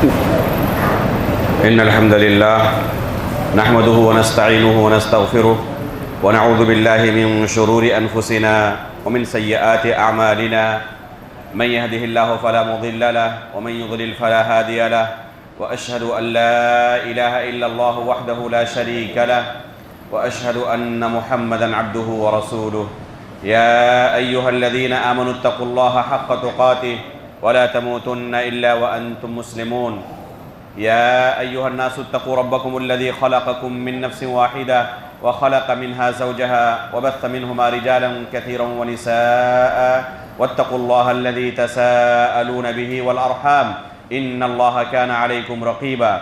إن الحمد لله نحمده ونستعينه ونستغفره ونعوذ بالله من شرور أنفسنا ومن سيئات أعمالنا من يهده الله فلا مضل له ومن يضلل فلا هادي له وأشهد أن لا إله إلا الله وحده لا شريك له وأشهد أن محمدًا عبده ورسوله يا أيها الذين آمنوا اتقوا الله حق تقاته ولا تموتن إلا وأنتم مسلمون يا أيها الناس اتقوا ربكم الذي خلقكم من نفس واحدة وخلق منها زوجها وبث منهما رجالا كثيرا ونساء واتقوا الله الذي تساءلون به والأرحام إن الله كان عليكم رقيبا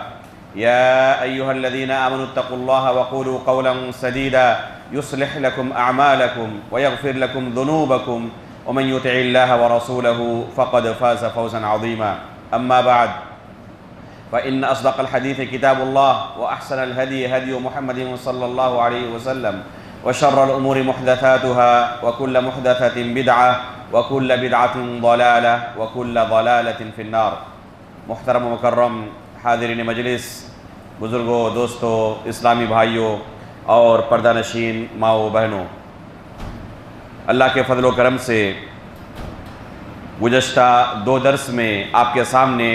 يا أيها الذين آمنوا اتقوا الله وقولوا قولا سديدا يصلح لكم أعمالكم ويغفر لكم ذنوبكم ومن يطع الله ورسوله فقد فاز فوزا عظيما أما بعد فإن أصدق الحديث كتاب الله وأحسن الهدي هدي محمد صلى الله عليه وسلم وشر الأمور محدثاتها وكل محدثة بدعة وكل بدعة ضلالة وكل ضلالة في النار. محترم و مکرم حاضرین مجلس، بزرگوں، دوستوں، اسلامی بھائیوں اور پردہ نشین ماؤں بہنوں، اللہ کے فضل و کرم سے گزشتہ 2 درس میں آپ کے سامنے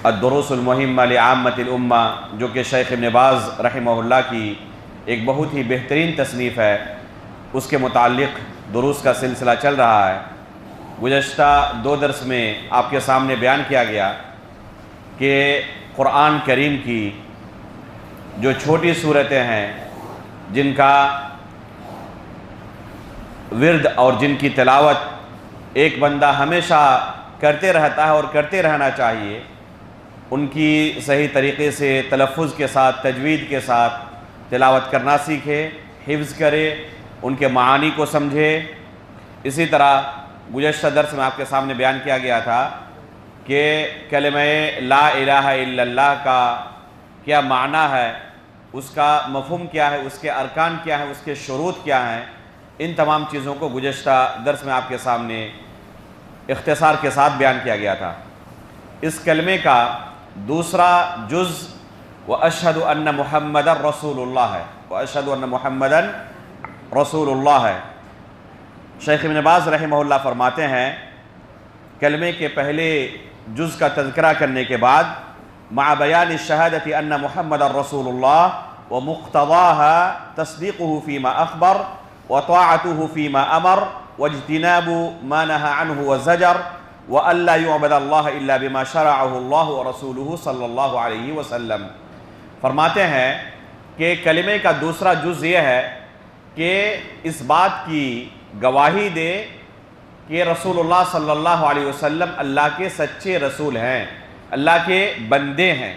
الدروس المہمہ لعامۃ الامہ، جو کہ شیخ ابن باز رحمہ اللہ کی ایک بہت ہی بہترین تصنیف ہے، اس کے متعلق دروس کا سلسلہ چل رہا ہے. گزشتہ 2 درس میں آپ کے سامنے بیان کیا گیا کہ قرآن کریم کی جو چھوٹی صورتیں ہیں، جن کا ورد اور جن کی تلاوت ایک بندہ ہمیشہ کرتے رہتا ہے اور کرتے رہنا چاہیے، ان کی صحیح طریقے سے تلفظ کے ساتھ، تجوید کے ساتھ تلاوت کرنا سیکھے، حفظ کرے، ان کے معانی کو سمجھے. اسی طرح گزشتہ درس میں آپ کے سامنے بیان کیا گیا تھا کہ کلمہ لا الہ الا اللہ کا کیا معنی ہے، اس کا مفہوم کیا ہے، اس کے ارکان کیا ہیں، اس کے شروط کیا ہیں. ان تمام چیزوں کو گزشتہ درس میں آپ کے سامنے اختصار کے ساتھ بیان کیا گیا تھا. اس کلمے کا دوسرا جز وَأَشْهَدُ أَنَّ مُحَمَّدًا رَسُولُ اللَّهِ ہے، وَأَشْهَدُ أَنَّ مُحَمَّدًا رَسُولُ اللَّهِ ہے. شیخ ابن باز رحمہ اللہ فرماتے ہیں کلمے کے پہلے جز کا تذکرہ کرنے کے بعد مع بیان الشہادت ان محمد رسول اللہ ومقتضاها تصدیقه فيما اخبر وطاعته فيما امر واجتناب ما نهى عنه وزجر والا يعبد الله الا بما شرعه الله ورسوله صلی اللہ علیہ وسلم. فرماتے ہیں کہ کلمے کا دوسرا جز یہ ہے کہ اس بات کی گواہی دے کہ رسول اللہ صلی اللہ علیہ وسلم اللہ کے سچے رسول ہیں، اللہ کے بندے ہیں.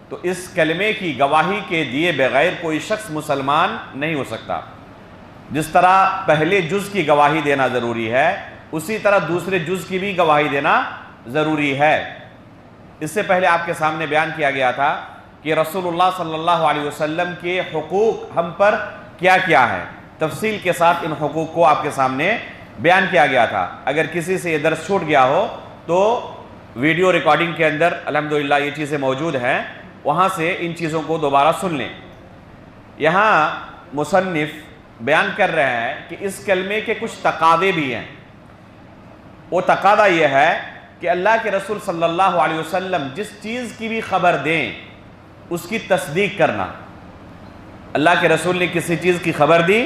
تو اس کلمے کی گواہی کے دیے بغیر کوئی شخص مسلمان نہیں ہو سکتا. جس طرح پہلے جز کی گواہی دینا ضروری ہے، اسی طرح دوسرے جز کی بھی گواہی دینا ضروری ہے. اس سے پہلے آپ کے سامنے بیان کیا گیا تھا کہ رسول اللہ صلی اللہ علیہ وسلم کے حقوق ہم پر کیا کیا ہے. تفصیل کے ساتھ ان حقوق کو آپ کے سامنے بیان کیا گیا تھا. اگر کسی سے یہ درس چھوٹ گیا ہو تو ویڈیو ریکارڈنگ کے اندر الحمدللہ یہ چیزیں موجود ہیں، وہاں سے ان چیزوں کو دوبارہ سن لیں. یہاں مصنف بیان کر رہے ہیں کہ اس کلمے کے کچھ تقاضے بھی ہیں. وہ تقاضا یہ ہے کہ اللہ کے رسول صلی اللہ علیہ وسلم جس چیز کی بھی خبر دیں اس کی تصدیق کرنا. اللہ کے رسول نے کسی چیز کی خبر دی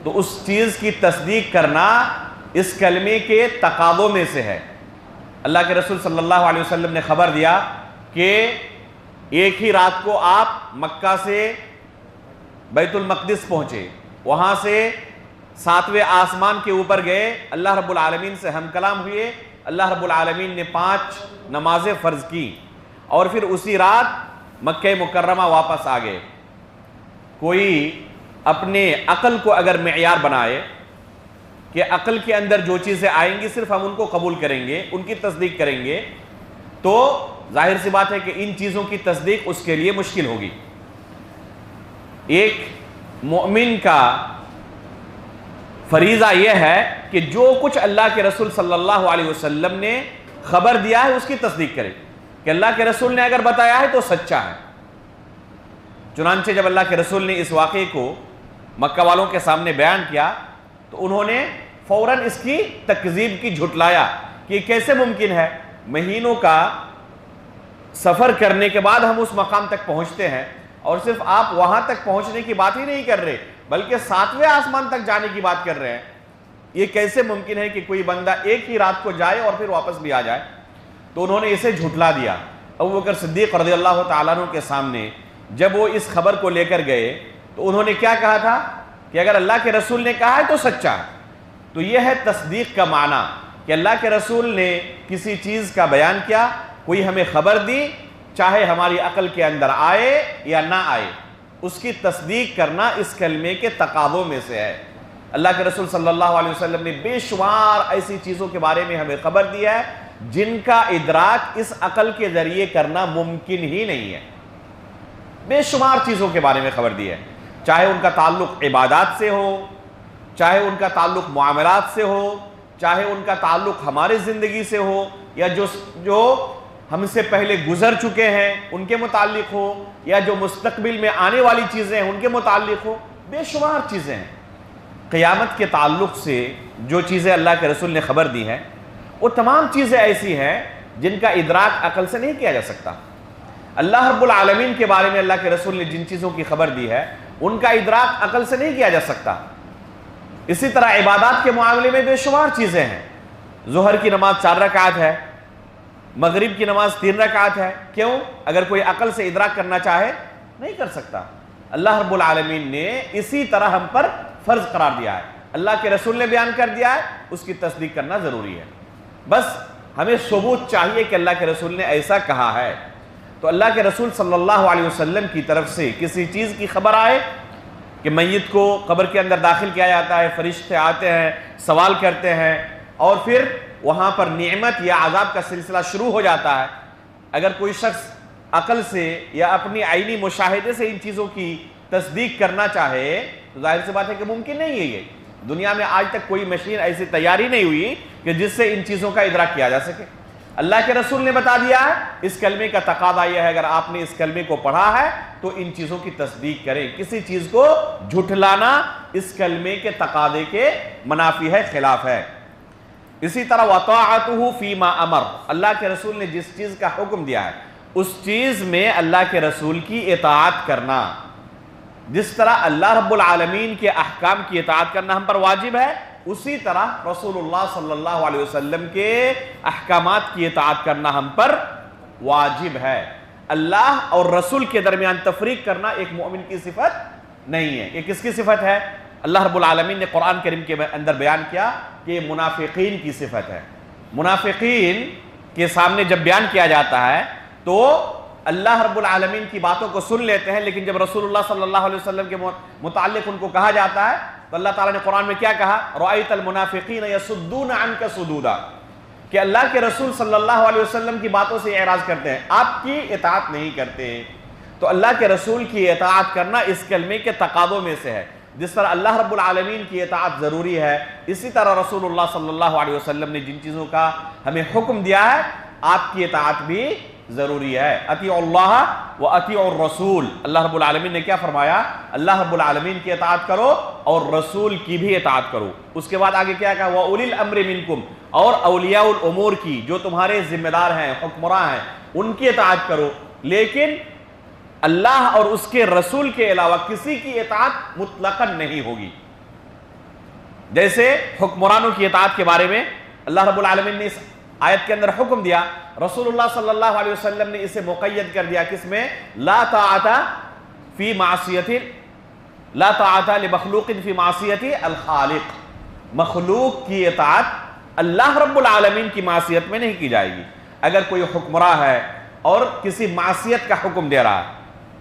تو اس چیز کی تصدیق کرنا اس کلمے کے تقاضوں میں سے ہے. اللہ کے رسول صلی اللہ علیہ وسلم نے خبر دیا کہ ایک ہی رات کو آپ مکہ سے بیت المقدس پہنچے، وہاں سے 7ویں آسمان کے اوپر گئے، اللہ رب العالمین سے ہم کلام ہوئے، اللہ رب العالمین نے 5 نمازیں فرض کی، اور پھر اسی رات مکہ مکرمہ واپس آ گئے. کوئی اپنے عقل کو اگر معیار بنائے کہ عقل کے اندر جو چیزیں آئیں گی صرف ہم ان کو قبول کریں گے، ان کی تصدیق کریں گے، تو ظاہر سی بات ہے کہ ان چیزوں کی تصدیق اس کے لیے مشکل ہوگی. ایک مومن کا فریضہ یہ ہے کہ جو کچھ اللہ کے رسول صلی اللہ علیہ وسلم نے خبر دیا ہے اس کی تصدیق کرے. کہ اللہ کے رسول نے اگر بتایا ہے تو سچا ہے۔ چنانچہ جب اللہ کے رسول نے اس واقعے کو مکہ والوں کے سامنے بیان کیا تو انہوں نے فوراً اس کی تکذیب کی، جھٹلایا کہ کیسے ممکن ہے، مہینوں کا سفر کرنے کے بعد ہم اس مقام تک پہنچتے ہیں، اور صرف آپ وہاں تک پہنچنے کی بات ہی نہیں کر رہے بلکہ 7ویں آسمان تک جانے کی بات کر رہے ہیں۔ یہ کیسے ممکن ہے کہ کوئی بندہ ایک ہی رات کو جائے اور پھر واپس بھی آ جائے؟ تو انہوں نے اسے جھٹلا دیا۔ ابو بکر صدیق رضی اللہ تعالیٰ عنہ کے سامنے جب وہ اس خبر کو لے کر گئے تو انہوں نے کیا کہا تھا کہ اگر اللہ کے رسول نے کہا ہے تو سچا ہے۔ تو یہ ہے تصدیق کا معنی کہ اللہ کے رسول نے کسی چیز کا بیان کیا، کوئی ہمیں خبر دی، چاہے ہماری عقل کے اندر آئے یا نہ آئے، اس کی تصدیق کرنا اس کلمے کے تقاضوں میں سے ہے۔ اللہ کے رسول صلی اللہ علیہ وسلم نے بے شمار ایسی چیزوں کے بارے میں ہمیں خبر دی ہے جن کا ادراک اس عقل کے ذریعے کرنا ممکن ہی نہیں ہے۔ بے شمار چیزوں کے بارے میں خبر دی ہے، چاہے ان کا تعلق عبادات سے ہو، چاہے ان کا تعلق معاملات سے ہو، چاہے ان کا تعلق ہمارے زندگی سے ہو، یا جو ہم سے پہلے گزر چکے ہیں ان کے متعلق ہو، یا جو مستقبل میں آنے والی چیزیں ہیں ان کے متعلق ہو۔ بے شمار چیزیں ہیں۔ قیامت کے تعلق سے جو چیزیں اللہ کے رسول نے خبر دی ہیں وہ تمام چیزیں ایسی ہیں جن کا ادراک عقل سے نہیں کیا جا سکتا۔ اللہ رب العالمین کے بارے میں اللہ کے رسول نے جن چیزوں کی خبر دی ہے ان کا ادراک عقل سے نہیں کیا جا سکتا۔ اسی طرح عبادات کے معاملے میں بے شمار چیزیں ہیں۔ ظہر کی نماز 4 رکعت ہے، مغرب کی نماز 3 رکعت ہے۔ کیوں؟ اگر کوئی عقل سے ادراک کرنا چاہے نہیں کر سکتا۔ اللہ رب العالمین نے اسی طرح ہم پر فرض قرار دیا ہے، اللہ کے رسول نے بیان کر دیا ہے، اس کی تصدیق کرنا ضروری ہے۔ بس ہمیں ثبوت چاہیے کہ اللہ کے رسول نے ایسا کہا ہے۔ تو اللہ کے رسول صلی اللہ علیہ وسلم کی طرف سے کسی چیز کی خبر آئے کہ میت کو قبر کے اندر داخل کیا جاتا ہے، فرشتے آتے ہیں، سوال کرتے ہیں، اور پھر وہاں پر نعمت یا عذاب کا سلسلہ شروع ہو جاتا ہے۔ اگر کوئی شخص عقل سے یا اپنی عینی مشاہدے سے ان چیزوں کی تصدیق کرنا چاہے تو ظاہر سی بات ہے کہ ممکن نہیں ہے۔ یہ دنیا میں آج تک کوئی مشین ایسی تیار ہی نہیں ہوئی کہ جس سے ان چیزوں کا ادراک کیا جا سکے۔ اللہ کے رسول نے بتا دیا ہے، اس کلمے کا تقاضا یہ ہے اگر آپ نے اس کلمے کو پڑھا ہے تو ان چیزوں کی تصدیق کریں۔ کسی چیز کو جھٹلانا اس کلمے کے تقاضے کے منافی ہے، خلاف ہے۔ اسی طرح وَطَاعَتُهُ فِي مَا أَمَرَ، اللہ کے رسول نے جس چیز کا حکم دیا ہے اس چیز میں اللہ کے رسول کی اطاعت کرنا۔ جس طرح اللہ رب العالمین کے احکام کی اطاعت کرنا ہم پر واجب ہے، اسی طرح رسول اللہ صلی اللہ علیہ وسلم کے احکامات کی اطاعت کرنا ہم پر واجب ہے۔ اللہ اور رسول کے درمیان تفریق کرنا ایک مومن کی صفت نہیں ہے۔ یہ کس کی صفت ہے؟ اللہ رب العالمین نے قرآن کریم کے اندر بیان کیا کہ یہ منافقین کی صفت ہے۔ منافقین کے سامنے جب بیان کیا جاتا ہے تو اللہ رب العالمین کی باتوں کو سن لیتے ہیں، لیکن جب رسول اللہ صلی اللہ علیہ وسلم کے متعلق ان کو کہا جاتا ہے تو اللہ تعالیٰ نے قرآن میں کیا کہا؟ رَأَيْتَ الْمُنَافِقِينَ يَصُدُّونَ عَنْكَ صُدُودًا، کہ اللہ کے رسول صلی اللہ علیہ وسلم کی باتوں سے اعراض کرتے ہیں، آپ کی اطاعت نہیں کرتے۔ تو اللہ کے رسول کی اطاعت کرنا اس کلمے کے تقاضوں میں سے ہے۔ جس طرح اللہ رب العالمین کی اطاعت ضروری ہے، اسی طرح رسول اللہ صلی اللہ علیہ وسلم نے جن چیزوں کا ہمیں حکم دیا ہے آپ کی اطاعت بھی ضروری ہے۔ اطیعوا اللہ و اطیعوا الرسول، اللہ رب العالمین نے کیا فرمایا؟ اللہ رب العالمین کی اطاعت کرو اور رسول کی بھی اطاعت کرو۔ اس کے بعد آگے کیا کہا؟ وَأُولِي الْأَمْرِ مِنْكُمْ، اور اولیاء الامور کی، جو تمہارے ذمہ دار ہیں، حکمراں ہیں، ان کی اطاعت کرو۔ لیکن اللہ اور اس کے رسول کے علاوہ کسی کی اطاعت مطلقاً نہیں ہوگی۔ جیسے حکمرانوں کی اطاعت کے بارے میں اللہ رب العالمین نے اس آیت کے اندر حکم دیا، رسول اللہ صلی اللہ علیہ وسلم نے اسے مقید کر دیا، کس میں؟ لا طاعت فی معصیت، لا طاعت لمخلوق فی معصیت الخالق، مخلوق کی اطاعت اللہ رب العالمین کی معصیت میں نہیں کی جائے گی۔ اگر کوئی حکمراں ہے اور کسی معصیت کا حکم دے رہا ہے،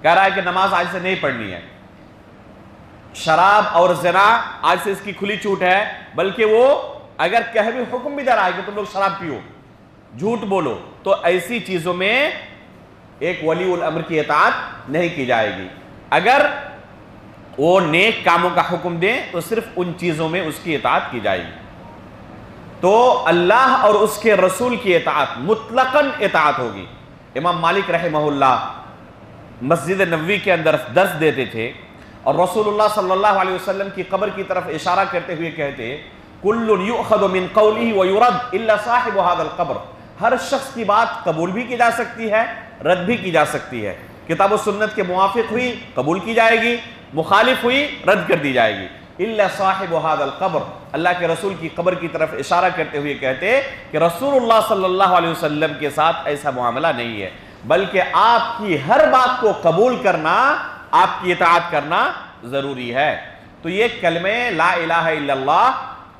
کہہ رہا ہے کہ نماز آج سے نہیں پڑھنی ہے، شراب اور زنا آج سے اس کی کھلی چھوٹ ہے، بلکہ وہ اگر کہہ بھی حکم بھی دے رہا ہے کہ تم لوگ شراب پیو، جھوٹ بولو، تو ایسی چیزوں میں ایک ولی الامر کی اطاعت نہیں کی جائے گی۔ اگر وہ نیک کاموں کا حکم دیں تو صرف ان چیزوں میں اس کی اطاعت کی جائے گی۔ تو اللہ اور اس کے رسول کی اطاعت مطلقاً اطاعت ہوگی۔ امام مالک رحمہ اللہ مسجد نبوی کے اندر درس دیتے تھے اور رسول اللہ صلی اللہ علیہ وسلم کی قبر کی طرف اشارہ کرتے ہوئے کہتے کل یؤخذ من قوله ویرد الا صاحب هذا القبر، ہر شخص کی بات قبول بھی کی جا سکتی ہے، رد بھی کی جا سکتی ہے، کتاب و سنت کے موافق ہوئی قبول کی جائے گی، مخالف ہوئی رد کر دی جائے گی، الا صاحب هذا القبر، اللہ کے رسول کی قبر کی طرف اشارہ کرتے ہوئے کہتے کہ رسول اللہ صلی اللہ علیہ وسلم کے ساتھ ایسا معاملہ نہیں ہے، بلکہ آپ کی ہر بات کو قبول کرنا، آپ کی اطاعت کرنا ضروری ہے۔ تو یہ کلمہ لا الہ الا اللہ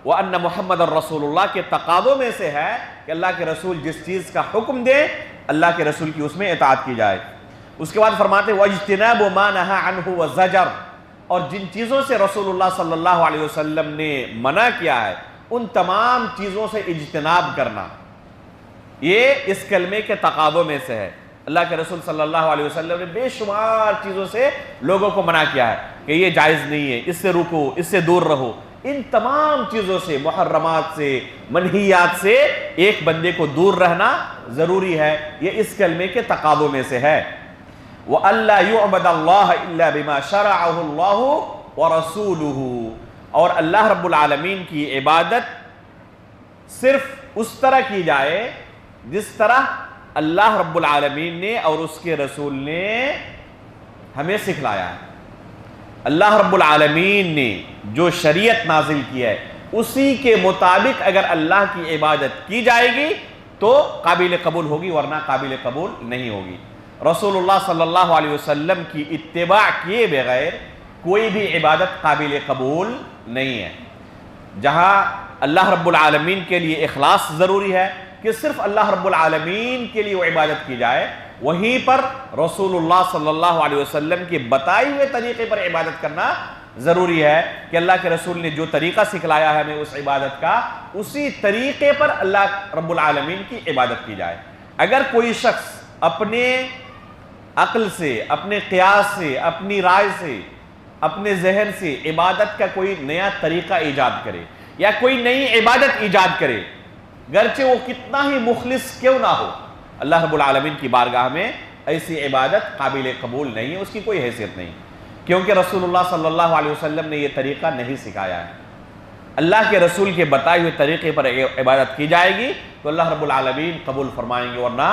وَأَنَّ مُحَمَّدَ الرَّسُولُ اللَّهِ کے تقاضوں میں سے ہے کہ اللہ کے رسول جس چیز کا حکم دے اللہ کے رسول کی اس میں اطاعت کی جائے۔ اس کے بعد فرماتے ہیں وَاجْتِنَابُ مَا نَهَا عَنْهُ وَزَجَرْ، اور جن چیزوں سے رسول اللہ صلی اللہ علیہ وسلم نے منع کیا ہے ان تمام چیزوں سے اجتناب کرنا، یہ اس کلمے کے تقاضوں میں سے ہے۔ اللہ کے رسول صلی اللہ علیہ وسلم نے بے شمار چیزوں سے لوگوں کو منع کیا ہے کہ یہ جائز نہیں ہے، اس سے رکو، اس سے دور رہو، ان تمام چیزوں سے، محرمات سے، منہیات سے ایک بندے کو دور رہنا ضروری ہے، یہ اس کلمے کے تقاضوں میں سے ہے۔ وَأَلَّا يُعْبَدَ اللَّهَ إِلَّا بِمَا شَرَعَهُ اللَّهُ وَرَسُولُهُ، اور اللہ رب العالمین کی عبادت صرف اس طرح کی جائے جس طرح اللہ رب العالمین نے اور اس کے رسول نے ہمیں سکھلایا ہے۔ اللہ رب العالمین نے جو شریعت نازل کی ہے اسی کے مطابق اگر اللہ کی عبادت کی جائے گی تو قابل قبول ہوگی، ورنہ قابل قبول نہیں ہوگی۔ رسول اللہ صلی اللہ علیہ وسلم کی اتباع کیے بغیر کوئی بھی عبادت قابل قبول نہیں ہے۔ جہاں اللہ رب العالمین کے لیے اخلاص ضروری ہے کہ صرف اللہ رب العالمین کے لیے وہ عبادت کی جائے، وہیں پر رسول اللہ صلی اللہ علیہ وسلم کے بتائے ہوئے طریقے پر عبادت کرنا ضروری ہے کہ اللہ کے رسول نے جو طریقہ سکھلایا ہے ہمیں اس عبادت کا، اسی طریقے پر اللہ رب العالمین کی عبادت کی جائے۔ اگر کوئی شخص اپنے عقل سے، اپنے قیاس سے، اپنی رائے سے، اپنے ذہن سے عبادت کا کوئی نیا طریقہ ایجاد کرے یا کوئی نئی عبادت ایجاد کرے، گرچہ وہ کتنا ہی مخلص کیوں نہ ہو، اللہ رب العالمین کی بارگاہ میں ایسی عبادت قابل قبول نہیں ہے، اس کی کوئی حیثیت نہیں، کیونکہ رسول اللہ صلی اللہ علیہ وسلم نے یہ طریقہ نہیں سکھایا ہے۔ اللہ کے رسول کے بتائے ہوئے طریقے پر عبادت کی جائے گی تو اللہ رب العالمین قبول فرمائیں گے، ورنہ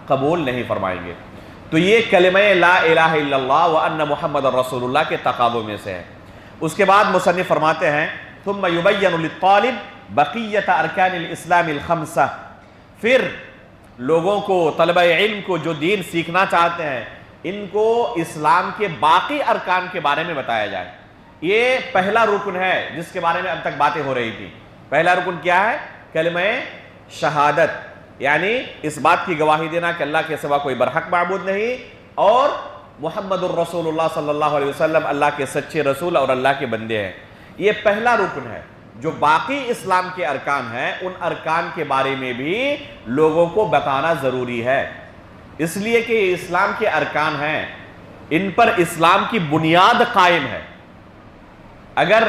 قبول نہیں فرمائیں گے۔ تو یہ کلمہ لا الہ الا اللہ وان محمد الرسول اللہ کے تقاضوں میں سے ہے۔ اس کے بعد مصنف فرماتے ہیں ثم یبین للطالب بقیۃ ارکان الاسلام الخمسہ، پھر لوگوں کو، طلبہ علم کو جو دین سیکھنا چاہتے ہیں ان کو اسلام کے باقی ارکان کے بارے میں بتایا جائے۔ یہ پہلا رکن ہے جس کے بارے میں اب تک باتیں ہو رہی تھی۔ پہلا رکن کیا ہے؟ کلمہ شہادت، یعنی اس بات کی گواہی دینا کہ اللہ کے سوا کوئی برحق معبود نہیں اور محمد الرسول اللہ صلی اللہ علیہ وسلم اللہ کے سچے رسول اور اللہ کے بندے ہیں۔ یہ پہلا رکن ہے۔ جو باقی اسلام کے ارکان ہیں ان ارکان کے بارے میں بھی لوگوں کو بتانا ضروری ہے، اس لیے کہ یہ اسلام کے ارکان ہیں، ان پر اسلام کی بنیاد قائم ہے۔ اگر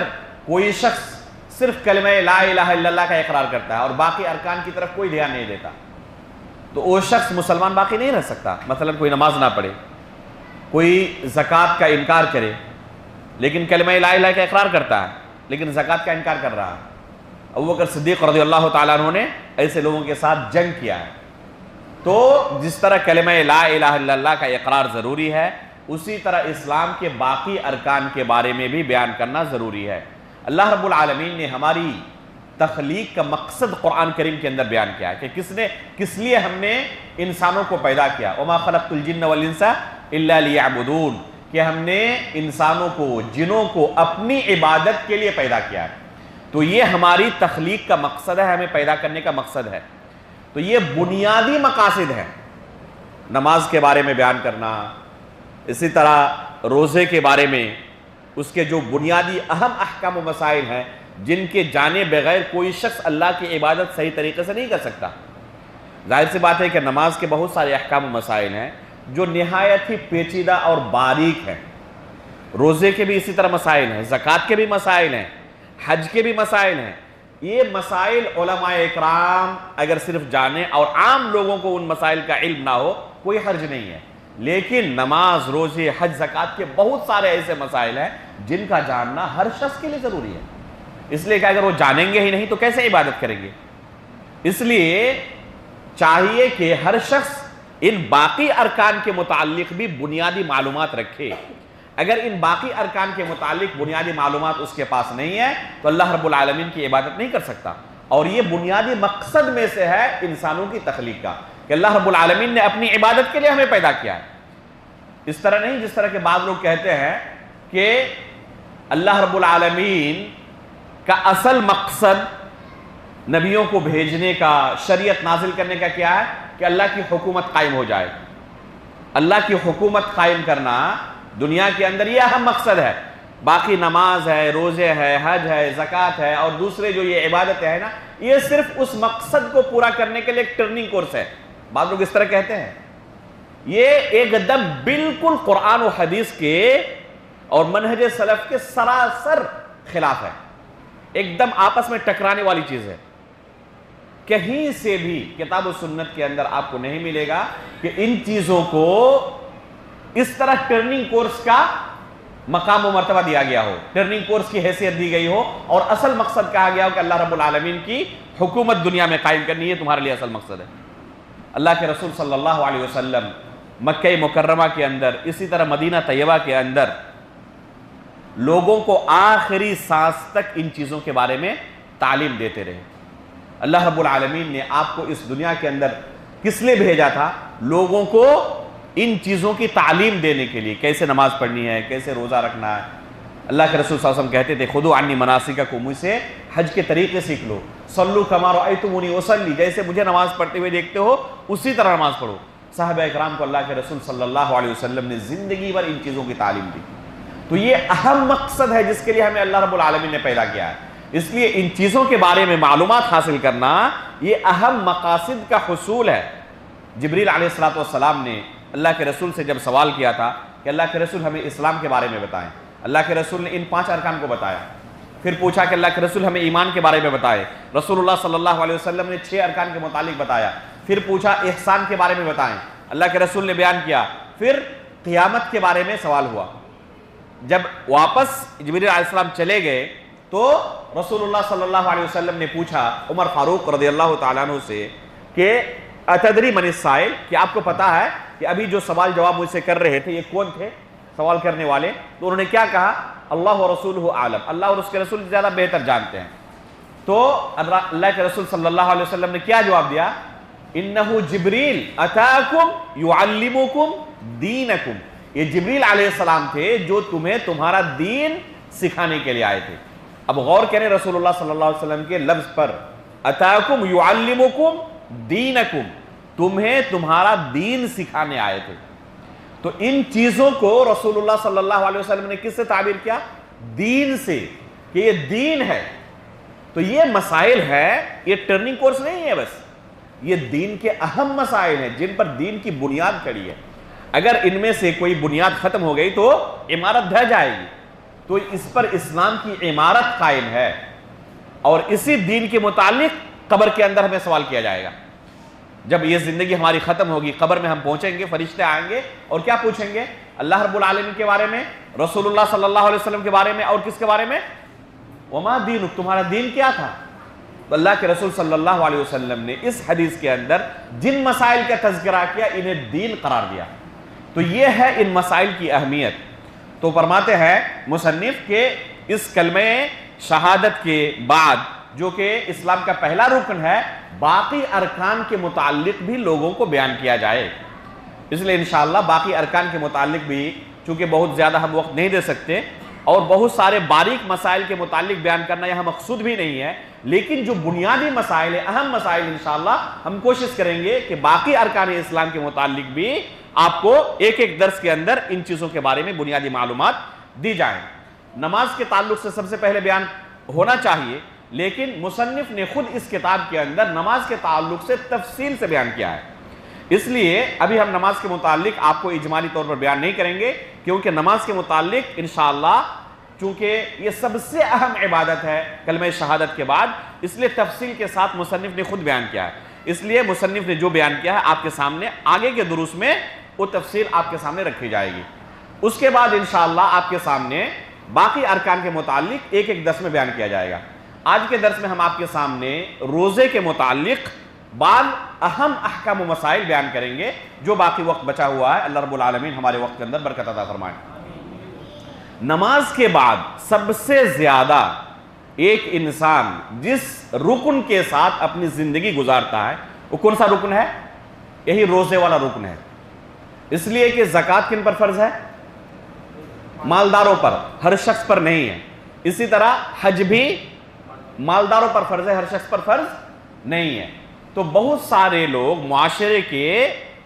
کوئی شخص صرف کلمہ لا الہ الا اللہ کا اقرار کرتا ہے اور باقی ارکان کی طرف کوئی دھیان نہیں دیتا تو وہ شخص مسلمان باقی نہیں رہ سکتا۔ مثلا کوئی نماز نہ پڑھے، کوئی زکوٰۃ کا انکار کرے لیکن کلمہ لا الہ کا اقرار کرتا ہے لیکن زکوٰۃ کا انکار کر رہا ہے۔ ابوبکر صدیق رضی اللہ تعالیٰ عنہ نے ایسے لوگوں کے ساتھ جنگ کیا ہے۔ تو جس طرح کلمہ لا الہ الا اللہ کا اقرار ضروری ہے اسی طرح اسلام کے باقی ارکان کے بارے میں بھی بیان کرنا ضروری ہے۔ اللہ رب العالمین نے ہماری تخلیق کا مقصد قرآن کریم کے اندر بیان کیا ہے کہ کس لیے ہم نے انسانوں کو پیدا کیا، وما خلقت الجن والانس الا لیعبدون، کہ ہم نے انسانوں کو، جنوں کو اپنی عبادت کے لیے پیدا کیا ہے۔ تو یہ ہماری تخلیق کا مقصد ہے، ہمیں پیدا کرنے کا مقصد ہے۔ تو یہ بنیادی مقاصد ہیں، نماز کے بارے میں بیان کرنا، اسی طرح روزے کے بارے میں اس کے جو بنیادی اہم احکام و مسائل ہیں جن کے جانے بغیر کوئی شخص اللہ کی عبادت صحیح طریقے سے نہیں کر سکتا۔ ظاہر سی بات ہے کہ نماز کے بہت سارے احکام و مسائل ہیں جو نہایت ہی پیچیدہ اور باریک ہیں، روزے کے بھی اسی طرح مسائل ہیں، زکوٰۃ کے بھی مسائل ہیں، حج کے بھی مسائل ہیں۔ یہ مسائل علماء اکرام اگر صرف جانے اور عام لوگوں کو ان مسائل کا علم نہ ہو کوئی حرج نہیں ہے، لیکن نماز، روزے، حج، زکوٰۃ کے بہت سارے ایسے مسائل ہیں جن کا جاننا ہر شخص کے لیے ضروری ہے، اس لیے کہ اگر وہ جانیں گے ہی نہیں تو کیسے عبادت کریں گے؟ اس لیے چاہیے کہ ہر شخص ان باقی ارکان کے متعلق بھی بنیادی معلومات رکھے۔ اگر ان باقی ارکان کے متعلق بنیادی معلومات اس کے پاس نہیں ہے تو اللہ رب العالمین کی عبادت نہیں کر سکتا، اور یہ بنیادی مقصد میں سے ہے انسانوں کی تخلیق کا، کہ اللہ رب العالمین نے اپنی عبادت کے لیے ہمیں پیدا کیا ہے۔ اس طرح نہیں جس طرح کہ بعض لوگ کہتے ہیں کہ اللہ رب العالمین کا اصل مقصد نبیوں کو بھیجنے کا، شریعت نازل کرنے کا کیا ہے؟ کہ اللہ کی حکومت قائم ہو جائے۔ اللہ کی حکومت قائم کرنا دنیا کے اندر یہ اہم مقصد ہے، باقی نماز ہے، روزے ہے، حج ہے، زکوٰۃ ہے اور دوسرے جو یہ عبادت ہے نا، یہ صرف اس مقصد کو پورا کرنے کے لیے ایک ٹرننگ کورس ہے۔ بعض لوگ اس طرح کہتے ہیں، یہ ایک دم بالکل قرآن و حدیث کے اور منہج سلف کے سراسر خلاف ہے، ایک دم آپس میں ٹکرانے والی چیز ہے۔ کہیں سے بھی کتاب و سنت کے اندر آپ کو نہیں ملے گا کہ ان چیزوں کو اس طرح ٹرننگ کورس کا مقام و مرتبہ دیا گیا ہو، ٹرننگ کورس کی حیثیت دی گئی ہو اور اصل مقصد کہا گیا ہو کہ اللہ رب العالمین کی حکومت دنیا میں قائم کرنی ہے، تمہارے لیے اصل مقصد ہے۔ اللہ کے رسول صلی اللہ علیہ وسلم مکہ مکرمہ کے اندر، اسی طرح مدینہ طیبہ کے اندر لوگوں کو آخری سانس تک ان چیزوں کے بارے میں تعلیم دیتے رہے۔ اللہ رب العالمین نے آپ کو اس دنیا کے اندر کس لیے بھیجا تھا؟ لوگوں کو ان چیزوں کی تعلیم دینے کے لیے، کیسے نماز پڑھنی ہے، کیسے روزہ رکھنا ہے۔ اللہ کے رسول صلی اللہ علیہ وسلم کہتے تھے خذوا عنی مناسککم، مجھ سے حج کے طریقے سیکھ لو، صلوا کما رأیتمونی اصلی، جیسے مجھے نماز پڑھتے ہوئے دیکھتے ہو اسی طرح نماز پڑھو۔ صحابہ اکرام کو اللہ کے رسول صلی اللہ علیہ وسلم نے زندگی بھر ان چیزوں کی تعلیم دی۔ تو یہ اہم مقصد ہے جس کے لیے ہمیں اللہ رب العالمین نے پیدا کیا ہے، اس لیے ان چیزوں کے بارے میں معلومات حاصل کرنا یہ اہم مقاصد کا حصول ہے۔ جبریل علیہ السلام نے اللہ کے رسول سے جب سوال کیا تھا کہ اللہ کے رسول ہمیں اسلام کے بارے میں بتائیں، اللہ کے رسول نے ان 5 ارکان کو بتایا۔ پھر پوچھا کہ اللہ کے رسول ہمیں ایمان کے بارے میں بتائے، رسول اللہ صلی اللہ علیہ وسلم نے 6 ارکان کے متعلق بتایا۔ پھر پوچھا احسان کے بارے میں بتائیں، اللہ کے رسول نے بیان کیا۔ پھر قیامت کے بارے میں سوال ہوا۔ جب واپس جبریل علیہ السلام چلے گئے تو رسول اللہ صلی اللہ علیہ وسلم نے پوچھا عمر فاروق رضی اللہ تعالیٰ عنہ سے کہ اتدری من السائل، کہ آپ کو پتا ہے کہ ابھی جو سوال جواب مجھ سے کر رہے تھے یہ کون تھے سوال کرنے والے؟ تو انہوں نے کیا کہا؟ اللہ و رسولہ عالم، اللہ اور اس کے رسول زیادہ بہتر جانتے ہیں۔ تو اللہ کے رسول صلی اللہ علیہ وسلم نے کیا جواب دیا؟ انہ جبریل اتاکم یعلمکم دینکم، یہ جبریل علیہ السلام تھے جو تمہیں تمہارا دین سکھانے کے لیے آئے تھے۔ اب غور کریں رسول اللہ صلی اللہ علیہ وسلم کے لفظ پر، اتاکم یعلمکم دینکم، تمہیں تمہارا دین سکھانے آئے تھے۔ تو ان چیزوں کو رسول اللہ صلی اللہ علیہ وسلم نے کس سے تعبیر کیا؟ دین سے، کہ یہ دین ہے۔ تو یہ مسائل ہے، یہ ٹرننگ کورس نہیں ہے، بس یہ دین کے اہم مسائل ہیں جن پر دین کی بنیاد کھڑی ہے۔ اگر ان میں سے کوئی بنیاد ختم ہو گئی تو عمارت ڈھہ جائے گی۔ تو اس پر اسلام کی عمارت قائم ہے، اور اسی دین کے متعلق قبر کے اندر ہمیں سوال کیا جائے گا۔ جب یہ زندگی ہماری ختم ہوگی، قبر میں ہم پہنچیں گے، فرشتے آئیں گے اور کیا پوچھیں گے؟ اللہ رب العالمین کے بارے میں، رسول اللہ صلی اللہ علیہ وسلم کے بارے میں، اور کس کے بارے میں؟ وما دینک، تمہارا دین کیا تھا؟ تو اللہ کے رسول صلی اللہ علیہ وسلم نے اس حدیث کے اندر جن مسائل کا تذکرہ کیا انہیں دین قرار دیا۔ تو یہ ہے ان مسائل کی اہمیت۔ تو فرماتے ہیں مصنف کہ اس کلمہ شہادت کے بعد جو کہ اسلام کا پہلا رکن ہے، باقی ارکان کے متعلق بھی لوگوں کو بیان کیا جائے۔ اس لیے انشاءاللہ باقی ارکان کے متعلق بھی، چونکہ بہت زیادہ ہم وقت نہیں دے سکتے اور بہت سارے باریک مسائل کے متعلق بیان کرنا یہاں مقصود بھی نہیں ہے، لیکن جو بنیادی مسائل ہیں، اہم مسائل، انشاءاللہ ہم کوشش کریں گے کہ باقی ارکان اسلام کے متعلق بھی آپ کو ایک ایک درس کے اندر ان چیزوں کے بارے میں بنیادی معلومات دی جائیں۔ نماز کے تعلق سے سب سے پہلے بیان ہونا چاہیے، لیکن مصنف نے خود اس کتاب کے اندر نماز کے تعلق سے تفصیل سے بیان کیا ہے۔ اس لیے ابھی ہم نماز کے متعلق آپ کو اجمالی طور پر بیان نہیں کریں گے، کیونکہ نماز کے متعلق انشاءاللہ چونکہ یہ سب سے اہم عبادت ہے کلمہ شہادت کے بعد، اس لیے تفصیل کے ساتھ مصنف نے خود بیان کیا ہے۔ اس لیے مصنف نے جو بیان کیا ہے آپ کے سامنے آگے کے دروس میں وہ تفصیل آپ کے سامنے رکھی جائے گی. اس کے بعد انشاءاللہ آپ کے سامنے باقی ارکان کے متعلق ایک ایک درس میں بیان کیا جائے گا. آج کے درس میں ہم آپ کے سامنے روزے کے متعلق بعض اہم احکام و مسائل بیان کریں گے. جو باقی وقت بچا ہوا ہے اللہ رب العالمین ہمارے وقت کے اندر برکت عطا فرمائے. نماز کے بعد سب سے زیادہ ایک انسان جس رکن کے ساتھ اپنی زندگی گزارتا ہے وہ کون سا رکن ہے؟ یہی روزے والا رکن ہے. اس لیے کہ زکوٰۃ کن پر فرض ہے؟ مالداروں پر، ہر شخص پر نہیں ہے. اسی طرح حج بھی مالداروں پر فرض ہے، ہر شخص پر فرض نہیں ہے. تو بہت سارے لوگ معاشرے کے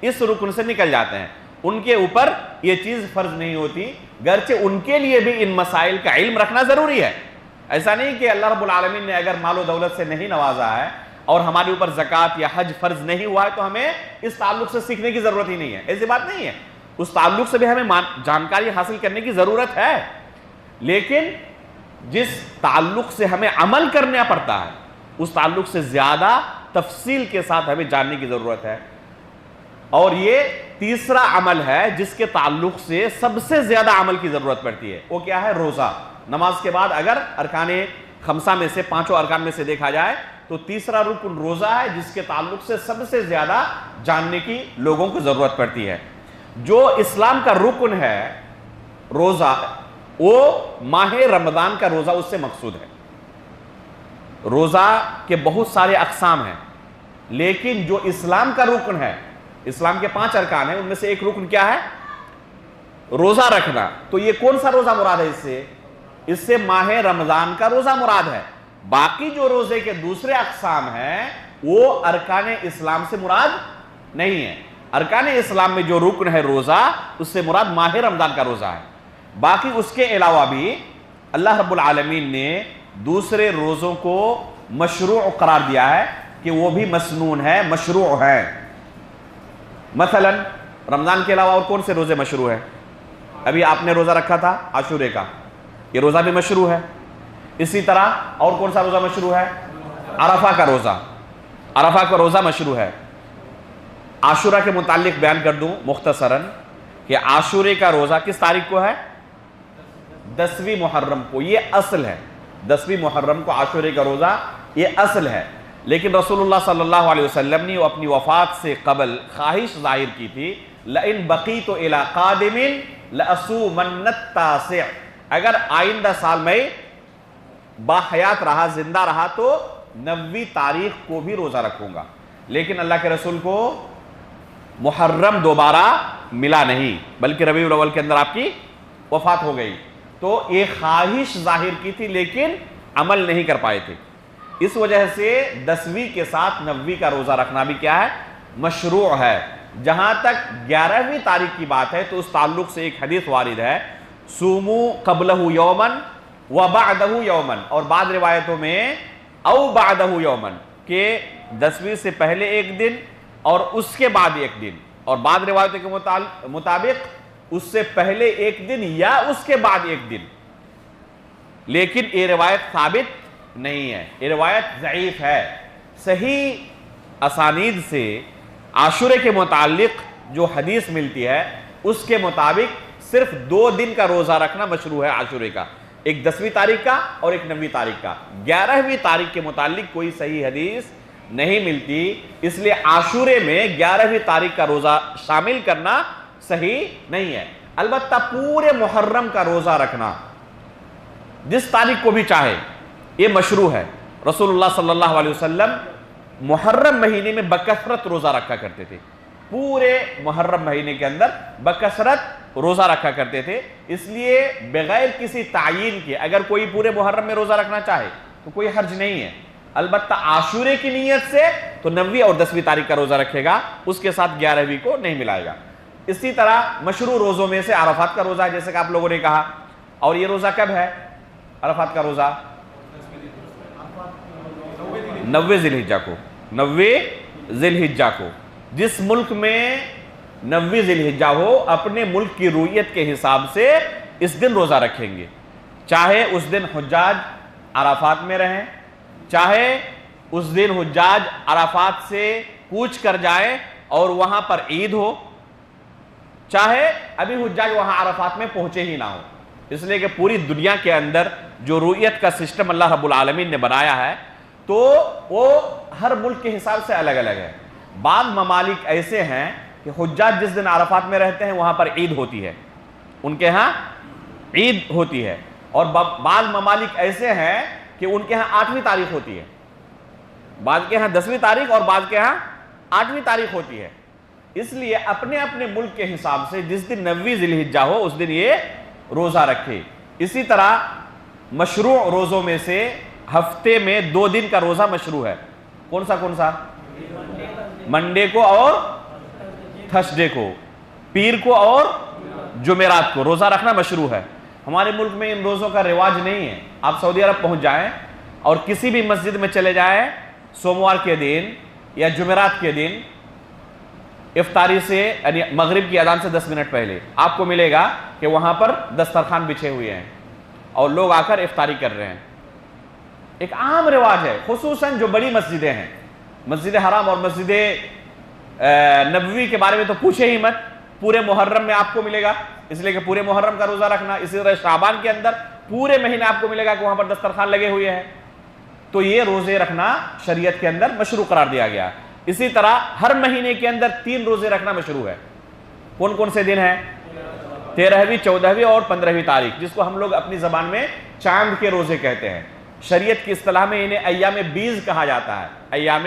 اس رکن سے نکل جاتے ہیں، ان کے اوپر یہ چیز فرض نہیں ہوتی، گرچہ ان کے لیے بھی ان مسائل کا علم رکھنا ضروری ہے. ایسا نہیں کہ اللہ رب العالمین نے اگر مال و دولت سے نہیں نوازا ہے اور ہمارے اوپر زکوٰۃ یا حج فرض نہیں ہوا ہے تو ہمیں اس تعلق سے سیکھنے کی ضرورت ہی نہیں ہے. ایسی بات نہیں ہے، اس تعلق سے بھی ہمیں جانکاری حاصل کرنے کی ضرورت ہے، لیکن جس تعلق سے ہمیں عمل کرنا پڑتا ہے اس تعلق سے زیادہ تفصیل کے ساتھ ہمیں جاننے کی ضرورت ہے. اور یہ تیسرا عمل ہے جس کے تعلق سے سب سے زیادہ عمل کی ضرورت پڑتی ہے. وہ کیا ہے؟ روزہ. نماز کے بعد اگر ارکان خمسہ میں سے، پانچوں ارکان میں سے دیکھا جائے تو تیسرا رکن روزہ ہے جس کے تعلق سے سب سے زیادہ جاننے کی لوگوں کو ضرورت پڑتی ہے. جو اسلام کا رکن ہے روزہ، وہ ماہ رمضان کا روزہ اس سے مقصود ہے. روزہ کے بہت سارے اقسام ہیں، لیکن جو اسلام کا رکن ہے، اسلام کے 5 ارکان ہیں، ان میں سے ایک رکن کیا ہے؟ روزہ رکھنا. تو یہ کون سا روزہ مراد ہے؟ اس سے ماہ رمضان کا روزہ مراد ہے. باقی جو روزے کے دوسرے اقسام ہیں وہ ارکان اسلام سے مراد نہیں ہے. ارکان اسلام میں جو رکن ہے روزہ، اس سے مراد ماہ رمضان کا روزہ ہے. باقی اس کے علاوہ بھی اللہ رب العالمین نے دوسرے روزوں کو مشروع قرار دیا ہے کہ وہ بھی مسنون ہے، مشروع ہے. مثلا رمضان کے علاوہ اور کون سے روزے مشروع ہیں؟ ابھی آپ نے روزہ رکھا تھا عاشورے کا، یہ روزہ بھی مشروع ہے. اسی طرح اور کون سا روزہ مشروع ہے؟ عرفہ کا روزہ. عرفہ کا روزہ مشروع ہے. عاشورہ کے متعلق بیان کر دوں مختصراً کہ عاشورے کا روزہ کس تاریخ کو ہے؟ 10ویں محرم کو. یہ اصل ہے، 10ویں محرم کو عاشورے کا روزہ یہ اصل ہے. لیکن رسول اللہ صلی اللہ علیہ وسلم نے اپنی وفات سے قبل خواہش ظاہر کی تھی لَإِن بَقِيتُ إِلَىٰ قَادِمٍ لَأَصُومَنَّ التَّاسِعَ، اگر آئندہ سال میں باحیات رہا، زندہ رہا تو 9ویں تاریخ کو بھی روزہ رکھوں گا. لیکن اللہ کے رسول کو محرم دوبارہ ملا نہیں، بلکہ ربیع الاول کے اندر آپ کی وفات ہو گئی. تو یہ خواہش ظاہر کی تھی لیکن عمل نہیں کر پائے تھے. اس وجہ سے 10ویں کے ساتھ 9ویں کا روزہ رکھنا بھی کیا ہے؟ مشروع ہے. جہاں تک 11ویں تاریخ کی بات ہے تو اس تعلق سے ایک حدیث وارد ہے، سومو قبلہ یومن و بعدہ یومن، اور بعض روایتوں میں او بعدہ یومن کہ 10ویں سے پہلے ایک دن اور اس کے بعد ایک دن، اور بعض روایتوں کے مطابق اس سے پہلے ایک دن یا اس کے بعد ایک دن. لیکن یہ روایت ثابت نہیں ہے، یہ روایت ضعیف ہے. صحیح اسانید سے عاشورے کے متعلق جو حدیث ملتی ہے اس کے مطابق صرف 2 دن کا روزہ رکھنا مشروع ہے عاشورے کا، ایک 10ویں تاریخ کا اور ایک 9ویں تاریخ کا. 11ویں تاریخ کے متعلق کوئی صحیح حدیث نہیں ملتی، اس لیے عاشورے میں 11ویں تاریخ کا روزہ شامل کرنا صحیح نہیں ہے. البتہ پورے محرم کا روزہ رکھنا جس تاریخ کو بھی چاہے یہ مشروع ہے. رسول اللہ صلی اللہ علیہ وسلم محرم مہینے میں بکثرت روزہ رکھا کرتے تھے، پورے محرم مہینے کے اندر بکثرت روزہ رکھا کرتے تھے. اس لیے بغیر کسی تعیین کے اگر کوئی پورے محرم میں روزہ رکھنا چاہے تو کوئی حرج نہیں ہے. البتہ عاشورے کی نیت سے تو 9ویں اور 10ویں تاریخ کا روزہ رکھے گا، اس کے ساتھ 11ویں کو نہیں ملائے گا. اسی طرح مشروع روزوں میں سے عرفات کا روزہ ہے، جیسے کہ آپ لوگوں نے کہا. اور یہ روزہ کب ہے عرفات کا روزہ؟ 90 ذی الحجہ کو. 90 ذی الحجہ کو. جس ملک میں 90 ذی الحجہ ہو اپنے ملک کی رویت کے حساب سے اس دن روزہ رکھیں گے، چاہے اس دن حجاج عرفات میں رہیں، چاہے اس دن حجاج عرفات سے کوچ کر جائیں اور وہاں پر عید ہو، چاہے ابھی حجاج وہاں عرفات میں پہنچے ہی نہ ہو، اس لیے کہ پوری دنیا کے اندر جو رؤیت کا سسٹم اللہ رب العالمین نے بنایا ہے تو وہ ہر ملک کے حساب سے الگ الگ ہے۔ بعض ممالک ایسے ہیں کہ حجاج جس دن عرفات میں رہتے ہیں وہاں پر عید ہوتی ہے، ان کے ہاں عید ہوتی ہے، اور بعض ممالک ایسے ہیں کہ ان کے ہاں 8ویں تاریخ ہوتی ہے، بعض کے ہاں 10ویں تاریخ اور بعض کے ہاں 8ویں تاریخ ہوتی ہے۔ اس لیے اپنے اپنے ملک کے حساب سے جس دن 9ویں ذی الحجہ ہو اس دن یہ روزہ رکھے۔ اسی طرح مشروع روزوں میں سے ہفتے میں 2 دن کا روزہ مشروع ہے، کون سا؟ منڈے کو اور تھرسڈے کو، پیر کو اور جمعرات کو روزہ رکھنا مشروع ہے۔ ہمارے ملک میں ان روزوں کا رواج نہیں ہے۔ آپ سعودی عرب پہنچ جائیں اور کسی بھی مسجد میں چلے جائیں، سوموار کے دن یا جمعرات کے دن افطاری سے یعنی مغرب کی اذان سے 10 منٹ پہلے آپ کو ملے گا کہ وہاں پر دسترخوان بچھے ہوئے ہیں اور لوگ آ کر افطاری کر رہے ہیں۔ ایک عام رواج ہے، خصوصاً جو بڑی مسجدیں ہیں، مسجد حرام اور مسجد نبوی کے بارے میں تو پوچھے ہی مت، پورے محرم میں آپ کو ملے گا، اس لیے کہ پورے محرم کا روزہ رکھنا، اسی طرح شعبان کے اندر پورے مہینے آپ کو ملے گا کہ وہاں پر دسترخوان لگے ہوئے ہیں، تو یہ روزے رکھنا شریعت کے اندر مشروع قرار دیا گیا۔ اسی طرح ہر مہینے کے اندر 3 روزے رکھنا مشروع ہے۔ کون سے دن ہیں؟ 13ویں، 14ویں اور 15ویں تاریخ، جس کو ہم لوگ اپنی زبان میں چاند کے روزے کہتے ہیں۔ شریعت کی اصطلاح میں انہیں ایام بیز کہا جاتا ہے، ایام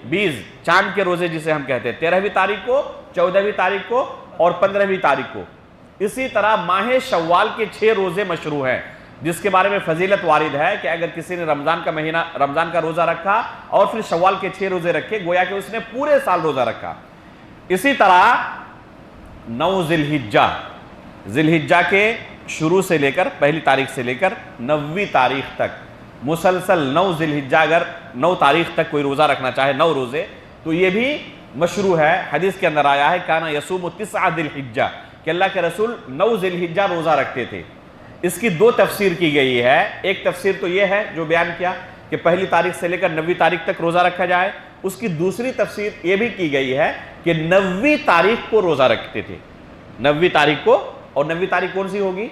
بیز، چاند کے روزے جسے ہم کہتے ہیں، 13ویں تاریخ کو، 14ویں تاریخ کو اور 15ویں تاریخ کو۔ اسی طرح ماہ شوال کے 6 روزے مشروع ہیں، جس کے بارے میں فضیلت وارد ہے کہ اگر کسی نے رمضان کا روزہ رکھا اور پھر شوال کے 6 روزے رکھے گویا کہ اس نے پورے سال روزہ رکھا۔ اسی طرح 9 ذی الحجہ کے شروع سے لے کر پہلی تاریخ سے لے کر 9ویں تاریخ تک مسلسل 9 ذی الحجہ، اگر 9 تاریخ تک کوئی روزہ رکھنا چاہے 9 روزے تو یہ بھی مشروع ہے۔ حدیث کے اندر آیا ہے کانا یصوم 9 ذی الحجہ، کہ اللہ کے رسول 9 ذی الحجہ روزہ رکھتے تھے۔ اس کی 2 تفسیر کی گئی ہے۔ ایک تفسیر تو یہ ہے جو بیان کیا کہ پہلی تاریخ سے لے کر 9ویں تاریخ تک روزہ رکھا جائے۔ اس کی دوسری تفسیر یہ بھی کی گئی ہے کہ 9ویں تاریخ کو روزہ رکھتے تھے، 9ویں تاریخ کو، اور 9ویں تاریخ کون سی ہوگی؟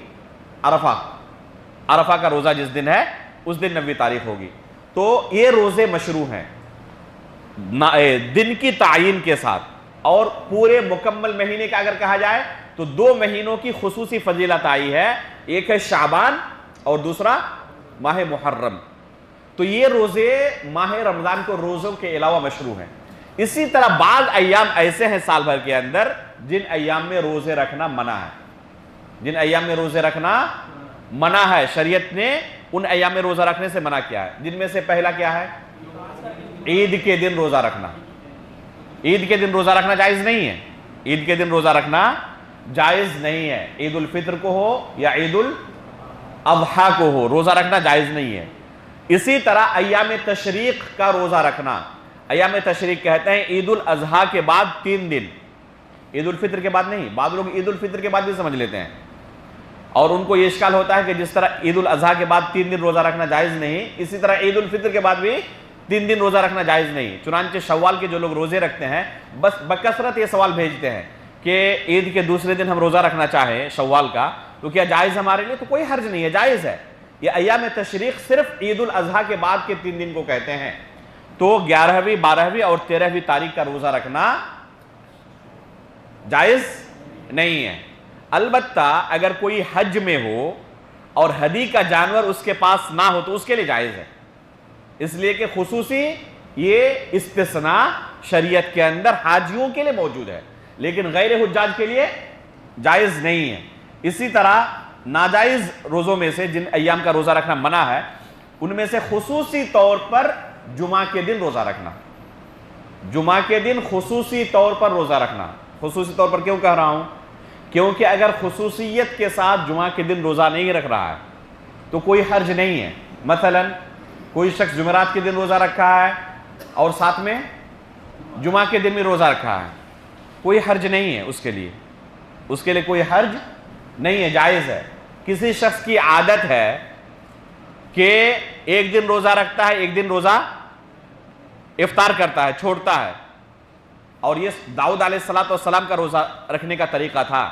عرفہ کا روزہ جس دن ہے اس دن 9ویں تاریخ ہوگی۔ تو یہ روزے مشروع ہیں دن کی تعین کے ساتھ، اور پورے مکمل مہینے کا اگر کہا جائے تو 2 مہینوں کی خصوصی فضیلت آئی ہے، ایک ہے شعبان اور دوسرا ماہ محرم۔ تو یہ روزے ماہ رمضان کو روزوں کے علاوہ مشروع ہیں۔ اسی طرح بعض ایام ایسے ہیں سال بھر کے اندر جن ایام میں روزے رکھنا منع ہے، جن ایام میں روزے رکھنا منع ہے، شریعت نے ان ایام میں روزہ رکھنے سے منع کیا ہے۔ جن میں سے پہلا کیا ہے؟ عید کے دن روزہ رکھنا۔ عید کے دن روزہ رکھنا جائز نہیں ہے، عید کے دن روزہ رکھنا جائز نہیں ہے، عید الفطر کو ہو یا عید الاضحیٰ کو ہو، روزہ رکھنا جائز نہیں ہے۔ اسی طرح ایام تشریق کا روزہ رکھنا، ایام تشریق کہتے ہیں عید الاضحیٰ کے بعد 3 دن، عید الفطر کے بعد نہیں، بعض لوگ عید الفطر کے بعد بھی سمجھ لیتے ہیں اور ان کو یہ اشکال ہوتا ہے کہ جس طرح عید الاضحیٰ کے بعد 3 دن روزہ رکھنا جائز نہیں، اسی طرح عید الفطر کے بعد بھی 3 دن روزہ رکھنا جائز نہیں۔ چنانچہ شوال کے جو لوگ روزے رکھتے ہیں بس بکثرت یہ سوال بھیجتے ہیں کہ عید کے دوسرے دن ہم روزہ رکھنا چاہیں شوال کا تو کیا جائز ہمارے لیے؟ تو کوئی حرج نہیں ہے، جائز ہے۔ یہ ایام تشریق صرف عید الاضحیٰ کے بعد کے 3 دن کو کہتے ہیں۔ تو 11ویں، 12ویں اور 13ویں تاریخ کا روزہ رکھنا جائز نہیں ہے۔ البتہ اگر کوئی حج میں ہو اور ہدی کا جانور اس کے پاس نہ ہو تو اس کے لیے جائز ہے، اس لیے کہ خصوصی یہ استثناء شریعت کے اندر حاجیوں کے لیے موجود ہے لیکن غیر حجاج کے لیے جائز نہیں ہے۔ اسی طرح ناجائز روزوں میں سے جن ایام کا روزہ رکھنا منع ہے ان میں سے خصوصی طور پر جمعہ کے دن روزہ رکھنا، جمعہ کے دن خصوصی طور پر روزہ رکھنا۔ خصوصی طور پر کیوں کہہ رہا ہوں؟ کیونکہ اگر خصوصیت کے ساتھ جمعہ کے دن روزہ نہیں رکھ رہا ہے تو کوئی حرج نہیں ہے۔ مثلا کوئی شخص جمعرات کے دن روزہ رکھا ہے اور ساتھ میں جمعہ کے دن بھی روزہ رکھا ہے، کوئی حرج نہیں ہے اس کے لیے کوئی حرج نہیں ہے، جائز ہے۔ کسی شخص کی عادت ہے کہ ایک دن روزہ رکھتا ہے ایک دن روزہ افطار کرتا ہے، چھوڑتا ہے. اور یہ داؤد علیہ السلام کا روزہ رکھنے کا طریقہ تھا،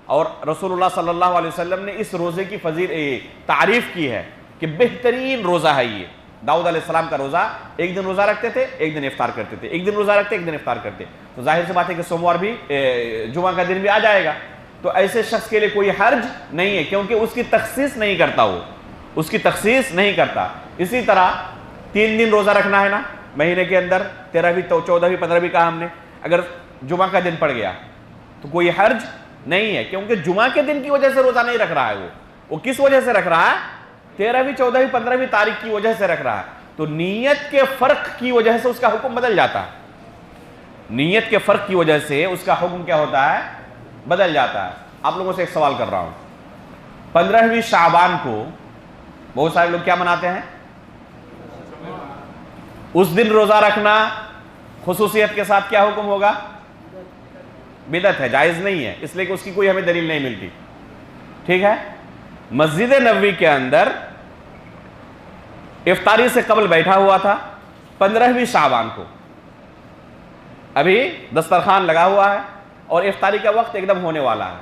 اور رسول اللہ صلی اللہ علیہ وسلم نے اس روزے کی تعریف کی ہے کہ بہترین روزہ ہے یہ. داؤد علیہ السلام کا روزہ، ایک دن روزہ رکھتے تھے، ایک دن افطار کرتے تھے، ایک دن روزہ رکھتے ایک دن افطار کرتے. تو ظاہر سی بات ہے کہ سوموار بھی جمعہ کا دن بھی آ جائے گا، تو ایسے شخص کے لیے کوئی حرج نہیں ہے، کیونکہ اس کی تخصیص نہیں کرتا، وہ اس کی تخصیص نہیں کرتا. اسی طرح 3 دن روزہ رکھنا ہے نا مہینے کے اندر، 13ویں 14ویں 15ویں کا ہم نے، اگر جمعہ کا دن پڑ گیا تو کوئی حرج نہیں ہے، کیونکہ جمعہ کے دن کی وجہ سے روزہ نہیں رکھ رہا ہے. وہ کس وجہ سے رکھ رہا ہے؟ 13ویں 14ویں 15ویں تاریخ کی وجہ سے رکھ رہا ہے. تو نیت کے فرق کی وجہ سے اس کا حکم بدل جاتا ہے. نیت کے فرق کی وجہ سے اس کا حکم کیا ہوتا ہے؟ بدل جاتا ہے. آپ لوگوں سے ایک سوال کر رہا ہوں، 15ویں شعبان کو بہت سارے لوگ کیا مناتے ہیں؟ اس دن روزہ رکھنا خصوصیت کے ساتھ کیا حکم ہوگا؟ بدعت ہے، جائز نہیں ہے، اس لیے کہ اس کی کوئی ہمیں دلیل نہیں ملتی. ٹھیک ہے؟ مسجد نبوی کے اندر افطاری سے قبل بیٹھا ہوا تھا 15ویں شعبان کو، ابھی دسترخوان لگا ہوا ہے اور افطاری کا وقت ایک دم ہونے والا ہے.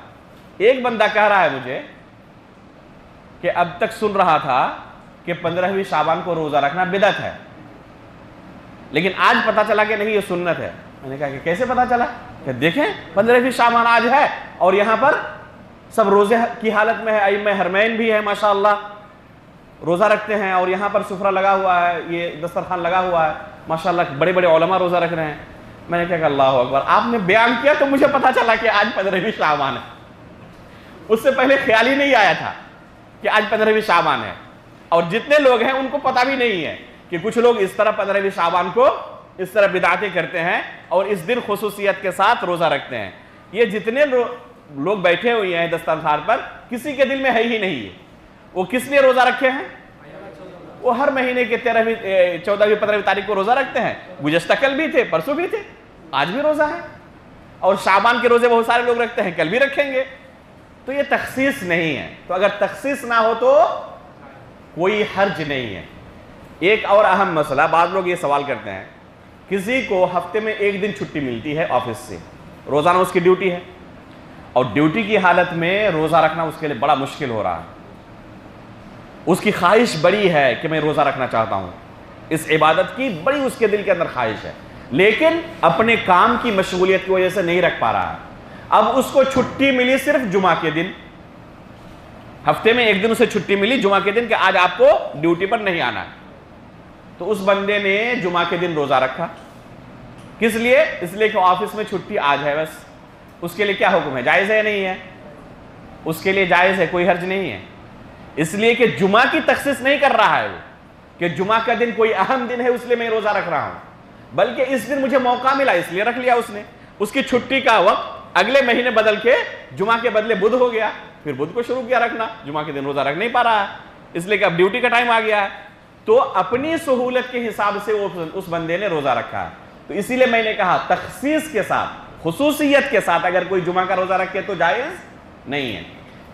ایک بندہ کہہ رہا ہے مجھے کہ اب تک سن رہا تھا کہ 15ویں شعبان کو روزہ رکھنا بدعت ہے، لیکن آج پتا چلا کہ نہیں یہ سنت ہے. میں نے کہا کہ کیسے پتا چلا؟ کہ دیکھیں 15ویں شعبان آج ہے اور یہاں پر سب روزے کی حالت میں ہے، ائمہ حرمین بھی ہے ماشاءاللہ، روزہ رکھتے ہیں، اور یہاں پر سفرہ لگا ہوا ہے، یہ دسترخوان لگا ہوا ہے ماشاءاللہ، بڑے بڑے علماء روزہ رکھ رہے ہیں. میں نے کہا کہ اللہ اکبر، آپ نے بیان کیا تو مجھے پتا چلا کہ آج 15ویں شعبان ہے. اس سے پہلے خیال ہی نہیں آیا تھا کہ آج 15ویں شعبان ہے. اور جتنے لوگ ہیں ان کو پتا بھی نہیں ہے کہ کچھ لوگ اس طرح 15ویں شعبان کو اس طرح بدعتیں کرتے ہیں اور اس دن خصوصیت کے ساتھ روزہ رکھتے ہیں. یہ جتنے لوگ بیٹھے ہوئے ہیں دسترخوان پر، کسی کے دل میں ہے ہی نہیں ہے. وہ کس لیے روزہ رکھے ہیں؟ وہ ہر مہینے کے 13ویں 14ویں 15ویں تاریخ کو روزہ رکھتے ہیں. گزشتہ کل بھی تھے، پرسوں بھی تھے، آج بھی روزہ ہے. اور شعبان کے روزے بہت سارے لوگ رکھتے ہیں، کل بھی رکھیں گے. تو یہ تخصیص نہیں ہے. تو اگر تخصیص نہ ہو تو کوئی حرج نہیں ہے. ایک اور اہم مسئلہ، بعض لوگ یہ سوال کرتے ہیں، کسی کو ہفتے میں ایک دن چھٹی ملتی ہے آفس سے، روزانہ اس کی ڈیوٹی ہے، اور ڈیوٹی کی حالت میں روزہ رکھنا اس کے لیے بڑا مشکل ہو رہا ہے. اس کی خواہش بڑی ہے کہ میں روزہ رکھنا چاہتا ہوں، اس عبادت کی بڑی اس کے دل کے اندر خواہش ہے، لیکن اپنے کام کی مشغولیت کی وجہ سے نہیں رکھ پا رہا ہے. اب اس کو چھٹی ملی صرف جمعہ کے دن، ہفتے میں ایک دن اسے چھٹی ملی جمعہ کے دن کہ آج آپ کو ڈیوٹی پر نہیں آنا ہے. تو اس بندے نے جمعہ کے دن روزہ رکھا. کس لیے؟ اس لیے کہ آفس میں چھٹی آج ہے بس. اس کے لیے کیا حکم ہے؟ جائز ہے یا نہیں ہے؟ اس کے لیے جائز ہے، کوئی حرج نہیں ہے. اس لیے کہ جمعہ کی تخصیص نہیں کر رہا ہے وہ کہ جمعہ کا دن کوئی اہم دن ہے اس لیے میں روزہ رکھ رہا ہوں، بلکہ اس دن مجھے موقع ملا اس لیے رکھ لیا اس نے. اس کی چھٹی کا وقت اگلے مہینے بدل کے جمعہ کے بدلے بدھ ہو گیا، پھر بدھ کو شروع کیا رکھنا. جمعہ کے دن روزہ رکھ نہیں پا رہا ہے اس لیے کہ اب ڈیوٹی کا ٹائم آ گیا ہے. تو اپنی سہولت کے حساب سے اس بندے نے روزہ رکھا ہے. تو اسی لیے میں نے کہا تخصیص کے ساتھ، خصوصیت کے ساتھ اگر کوئی جمعہ کا روزہ رکھے تو جائز نہیں ہے.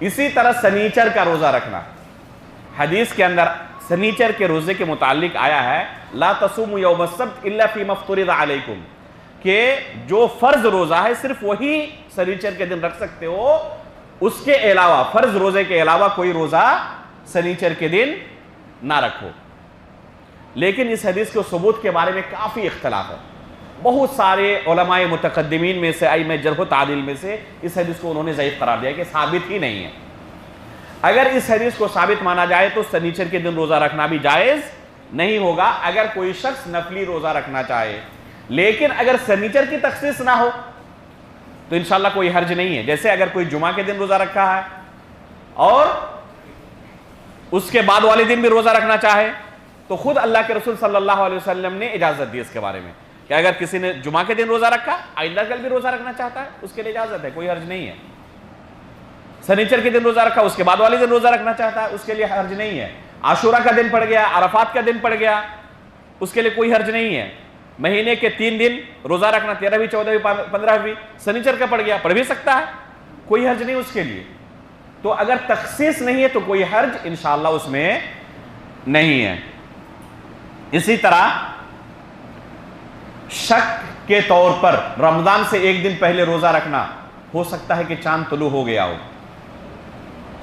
اسی طرح سنیچر کا روزہ رکھنا، حدیث کے اندر سنیچر کے روزے کے متعلق آیا ہے لا تصوموا یوم السبت الا فیما افترض علیکم، کہ جو فرض روزہ ہے صرف وہی سنیچر کے دن رکھ سکتے ہو، اس کے علاوہ فرض روزے کے علاوہ کوئی روزہ سنیچر کے دن نہ رکھو. لیکن اس حدیث کے ثبوت کے بارے میں کافی اختلاف ہے. بہت سارے علماء متقدمین میں سے، ائمہ جرح و تعدیل میں سے اس حدیث کو انہوں نے ضعیف قرار دیا کہ ثابت ہی نہیں ہے. اگر اس حدیث کو ثابت مانا جائے تو سنیچر کے دن روزہ رکھنا بھی جائز نہیں ہوگا اگر کوئی شخص نفلی روزہ رکھنا چاہے. لیکن اگر سنیچر کی تخصیص نہ ہو تو انشاءاللہ کوئی حرج نہیں ہے. جیسے اگر کوئی جمعہ کے دن روزہ رکھا ہے اور اس کے بعد والے دن بھی روزہ رکھنا چاہے تو خود اللہ کے رسول صلی اللہ علیہ وسلم نے اجازت دی اس کے بارے میں کہ اگر کسی نے جمعہ کے دن روزہ رکھا، آئندہ کل بھی روزہ رکھنا چاہتا ہے، اس کے لیے اجازت ہے، کوئی حرج نہیں ہے. سنیچر کے دن روزہ رکھا، اس کے بعد والے دن روزہ رکھنا چاہتا ہے، اس کے لیے حرج نہیں ہے. عاشورہ کا دن پڑ گیا، عرفات کا دن پڑ گیا، اس کے لیے کوئی حرج نہیں ہے. مہینے کے 3 دن روزہ رکھنا، 13ویں 14ویں 15ویں، سنیچر کا پڑ گیا، پڑھ بھی سکتا ہے، کوئی حرج نہیں اس کے لیے. تو اگر تخصیص نہیں ہے تو کوئی حرج انشاءاللہ اس میں نہیں ہے. اسی طرح شک کے طور پر رمضان سے ایک دن پہلے روزہ رکھنا، ہو سکتا ہے کہ چاند طلوع ہو گیا ہو،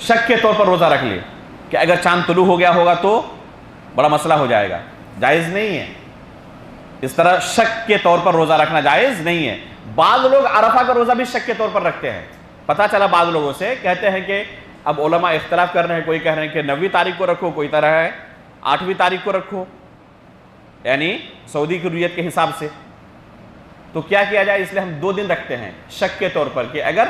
شک کے طور پر روزہ رکھ لے کہ اگر چاند طلوع ہو گیا ہوگا تو بڑا مسئلہ ہو جائے گا، جائز نہیں ہے۔ اس طرح شک کے طور پر روزہ رکھنا جائز نہیں ہے۔ بعض لوگ عرفہ کا روزہ بھی شک کے طور پر رکھتے ہیں، پتہ چلا بعض لوگوں سے کہتے ہیں کہ اب علماء اختلاف کر رہے ہیں، کوئی کہہ رہے ہیں کہ 9ویں تاریخ کو رکھو، کوئی طرح ہے 8ویں تاریخ کو رکھو، یعنی سعودی کی رویت کے حساب سے۔ تو کیا کیا جائے؟ اس لیے ہم 2 دن رکھتے ہیں شک کے طور پر کہ اگر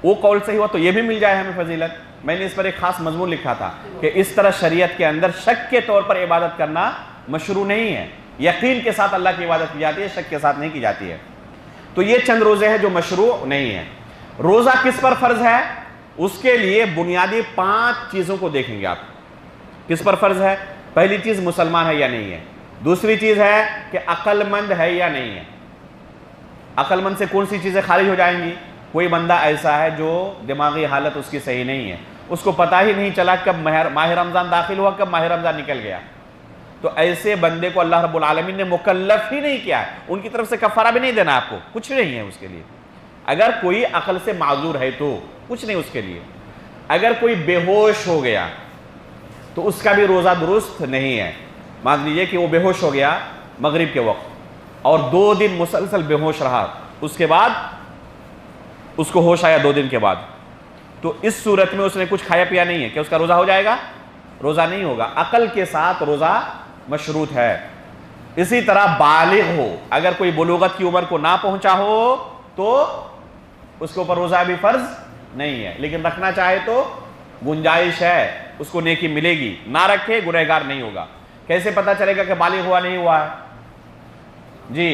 وہ قول صحیح ہوا تو یہ بھی مل جائے ہمیں فضیلت۔ میں نے اس پر ایک خاص مضمون لکھا تھا کہ اس طرح شریعت کے اندر شک کے طور پر عبادت کرنا مشروع نہیں ہے، یقین کے ساتھ اللہ کی عبادت کی جاتی ہے، شک کے ساتھ نہیں کی جاتی ہے۔ تو یہ چند روزے ہیں جو مشروع نہیں ہیں۔ روزہ کس پر فرض ہے؟ اس کے لیے بنیادی 5 چیزوں کو دیکھیں گے آپ۔ کس پر فرض ہے؟ پہلی چیز مسلمان ہے یا نہیں ہے، دوسری چیز ہے کہ عقل مند ہے یا نہیں ہے۔ عقل مند سے کون سی چیزیں خارج ہو جائیں گی؟ کوئی بندہ ایسا ہے جو دماغی حالت اس کی صحیح نہیں ہے، اس کو پتہ ہی نہیں چلا کب ماہ رمضان داخل ہوا، کب ماہ رمضان نکل گیا، تو ایسے بندے کو اللہ رب العالمین نے مکلف ہی نہیں کیا ہے، ان کی طرف سے کفارہ بھی نہیں دینا آپ کو، کچھ نہیں ہے اس کے لیے۔ اگر کوئی عقل سے معذور ہے تو کچھ نہیں اس کے لیے۔ اگر کوئی بے ہوش ہو گیا تو اس کا بھی روزہ درست نہیں ہے۔ مان لیجیے کہ وہ بے ہوش ہو گیا مغرب کے وقت اور 2 دن مسلسل بے ہوش رہا، اس کے بعد اس کو ہوش آیا 2 دن کے بعد، تو اس صورت میں اس نے کچھ کھایا پیا نہیں ہے، کہ اس کا روزہ ہو جائے گا؟ روزہ نہیں ہوگا۔ عقل کے ساتھ روزہ مشروط ہے۔ اسی طرح بالغ ہو، اگر کوئی بلوغت کی عمر کو نہ پہنچا ہو تو اس کے اوپر روزہ بھی فرض نہیں ہے، لیکن رکھنا چاہے تو گنجائش ہے، اس کو نیکی ملے گی، نہ رکھے گنہگار نہیں ہوگا۔ کیسے پتہ چلے گا کہ بالغ ہوا نہیں ہوا ہے؟ جی،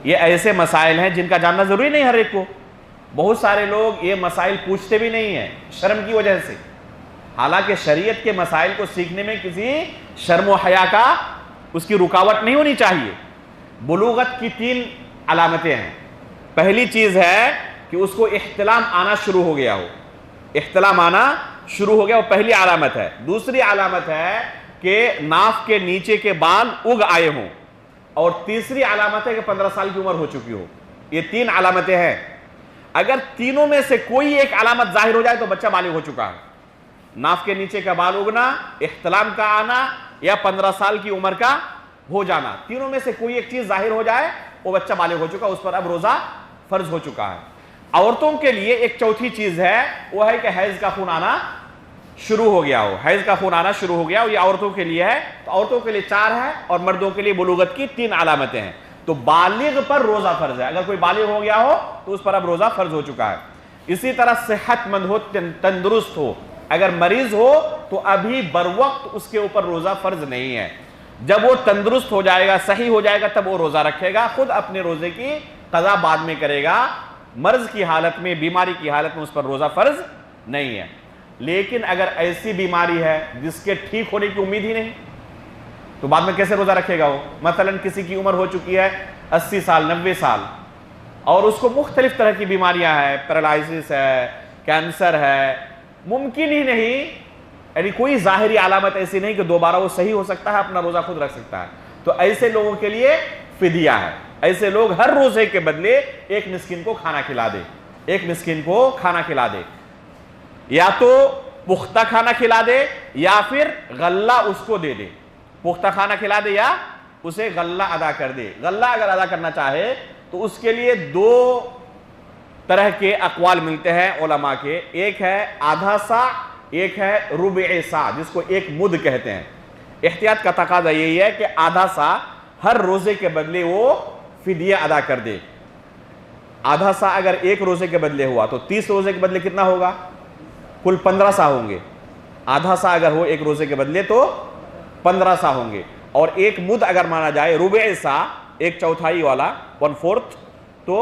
یہ ایسے مسائل ہیں جن کا جاننا ضروری نہیں ہر ایک کو۔ بہت سارے لوگ یہ مسائل پوچھتے بھی نہیں ہیں شرم کی وجہ سے، حالانکہ شریعت کے مسائل کو سیکھنے میں کسی شرم و حیا کا اس کی رکاوٹ نہیں ہونی چاہیے۔ بلوغت کی 3 علامتیں ہیں۔ پہلی چیز ہے کہ اس کو احتلام آنا شروع ہو گیا ہو، احتلام آنا شروع ہو گیا وہ پہلی علامت ہے۔ دوسری علامت ہے کہ ناف کے نیچے کے بال اگ آئے ہوں، اور تیسری علامت ہے کہ 15 سال کی عمر ہو چکی ہو۔ یہ 3 علامتیں ہیں۔ اگر تینوں میں سے کوئی ایک علامت ظاہر ہو جائے تو بچہ بالغ ہو چکا ہے۔ ناف کے نیچے کا بال اگنا، احتلام کا آنا، یا 15 سال کی عمر کا ہو جانا، تینوں میں سے کوئی ایک چیز ظاہر ہو جائے وہ بچہ بالغ ہو چکا، اس پر اب روزہ فرض ہو چکا ہے۔ عورتوں کے لیے ایک چوتھی چیز ہے، وہ ہے کہ حیض کا خون آنا شروع ہو گیا ہو، حیض کا خون آنا شروع ہو گیا ہو، یہ عورتوں کے لیے ہے۔ تو عورتوں کے لیے 4 ہے اور مردوں کے لیے بلوغت کی 3 علامتیں ہیں۔ تو بالغ پر روزہ فرض ہے، اگر کوئی بالغ ہو گیا ہو تو اس پر اب روزہ فرض ہو چکا ہے۔ اسی طرح صحت مند ہو، تندرست ہو، اگر مریض ہو تو ابھی بروقت اس کے اوپر روزہ فرض نہیں ہے۔ جب وہ تندرست ہو جائے گا، صحیح ہو جائے گا، تب وہ روزہ رکھے گا، خود اپنے روزے کی قضا بعد میں کرے گا۔ مرض کی حالت میں، بیماری کی حالت میں اس پر روزہ فرض نہیں ہے۔ لیکن اگر ایسی بیماری ہے جس کے ٹھیک ہونے کی امید ہی نہیں، تو بعد میں کیسے روزہ رکھے گا وہ؟ مثلا کسی کی عمر ہو چکی ہے 80 سال 90 سال اور اس کو مختلف طرح کی بیماریاں ہیں، پیرالائسس ہے، کینسر ہے، ممکن ہی نہیں، یعنی کوئی ظاہری علامت ایسی نہیں کہ دوبارہ وہ صحیح ہو سکتا ہے، اپنا روزہ خود رکھ سکتا ہے، تو ایسے لوگوں کے لیے فدیہ ہے۔ ایسے لوگ ہر روزے کے بدلے ایک مسکین کو کھانا کھلا دے، ایک مسکین کو کھانا کھلا دے، یا تو پختہ کھانا کھلا دے یا پھر غلہ اس کو دے دے، پختہ کھانا کھلا دے یا اسے غلہ ادا کر دے۔ غلہ اگر ادا کرنا چاہے تو اس کے لیے 2 طرح کے اقوال ملتے ہیں علماء کے، ایک ہے آدھا سا، ایک ہے ربع سا، جس کو 1 مد کہتے ہیں۔ احتیاط کا تقاضا یہی ہے کہ آدھا سا ہر روزے کے بدلے وہ فدیہ ادا کر دے۔ آدھا سا اگر 1 روزے کے بدلے ہوا تو 30 روزے کے بدلے کتنا ہوگا؟ کل 15 سا ہوں گے۔ آدھا سا اگر ہو 1 روزے کے بدلے تو 15 سا ہوں گے، اور 1 مد اگر مانا جائے ربع سا، 1/4 والا 1/4، تو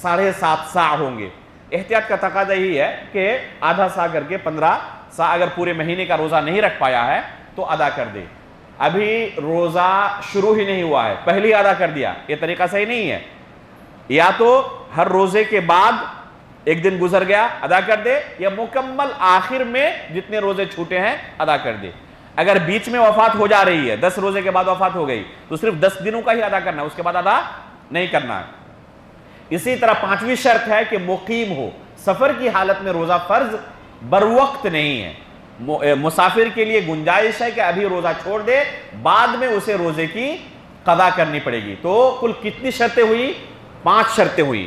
7.5 سا ہوں گے۔ احتیاط کا تقاضا یہی ہے کہ آدھا سا کر کے 15 سا اگر پورے مہینے کا روزہ نہیں رکھ پایا ہے تو ادا کر دے۔ ابھی روزہ شروع ہی نہیں ہوا ہے، پہلے ادا کر دیا، یہ طریقہ صحیح نہیں ہے۔ یا تو ہر روزے کے بعد 1 دن گزر گیا ادا کر دے، یا مکمل آخر میں جتنے روزے چھوٹے ہیں ادا کر دے۔ اگر بیچ میں وفات ہو جا رہی ہے، 10 روزے کے بعد وفات ہو گئی، تو صرف 10 دنوں کا ہی ادا کرنا ہے، اس کے بعد ادا نہیں کرنا ہے۔ اسی طرح 5ویں شرط ہے کہ مقیم ہو، سفر کی حالت میں روزہ فرض بر وقت نہیں ہے۔ مسافر کے لیے گنجائش ہے کہ ابھی روزہ چھوڑ دے، بعد میں اسے روزے کی قضا کرنی پڑے گی۔ تو کل کتنی شرطیں ہوئی؟ 5 شرطیں ہوئی۔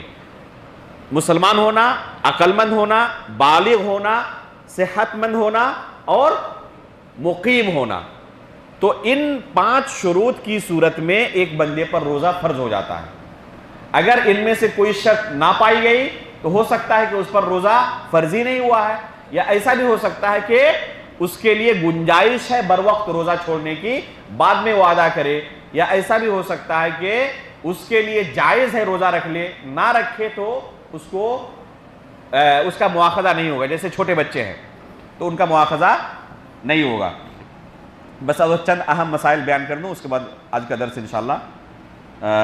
مسلمان ہونا، عقل مند ہونا، بالغ ہونا، صحت مند ہونا اور مقیم ہونا۔ تو ان 5 شروط کی صورت میں ایک بندے پر روزہ فرض ہو جاتا ہے۔ اگر ان میں سے کوئی شرط نہ پائی گئی تو ہو سکتا ہے کہ اس پر روزہ فرضی نہیں ہوا ہے، یا ایسا بھی ہو سکتا ہے کہ اس کے لیے گنجائش ہے بر وقت روزہ چھوڑنے کی، بعد میں وہ ادا کرے، یا ایسا بھی ہو سکتا ہے کہ اس کے لیے جائز ہے روزہ رکھ لے، نہ رکھے تو اس کا مواخذہ نہیں ہوگا۔ جیسے چھوٹے بچے ہیں تو ان کا مواخذہ نہیں ہوگا۔ بس اب چند اہم مسائل بیان کر دوں، اس کے بعد آج کا درس انشاءاللہ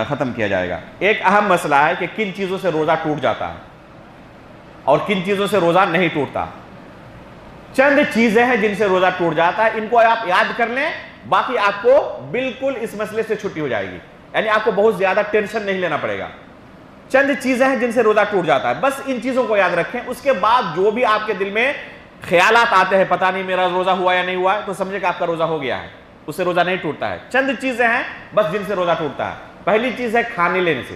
ختم کیا جائے گا۔ ایک اہم مسئلہ ہے کہ کن چیزوں سے روزہ ٹوٹ جاتا ہے اور کن چیزوں سے روزہ نہیں ٹوٹتا۔ چند چیزیں ہیں جن سے روزہ ٹوٹ جاتا ہے، ان کو آپ یاد کر لیں، باقی آپ کو بالکل اس مسئلے سے چھٹی ہو جائے گی، یعنی آپ کو بہت زیادہ ٹینشن نہیں لینا پڑے گا۔ چند چیزیں ہیں جن سے روزہ ٹوٹ جاتا ہے، بس ان چیزوں کو یاد رکھیں۔ اس کے بعد جو بھی آپ کے دل میں خیالات آتے ہیں، پتہ نہیں میرا روزہ ہوا یا نہیں ہوا ہے، تو سمجھے کہ آپ کا روزہ ہو گیا ہے، اس سے روزہ نہیں ٹوٹتا ہے۔ چند چیزیں ہیں بس جن سے روزہ ٹوٹتا ہے۔ پہلی چیز ہے کھانے لینے سے،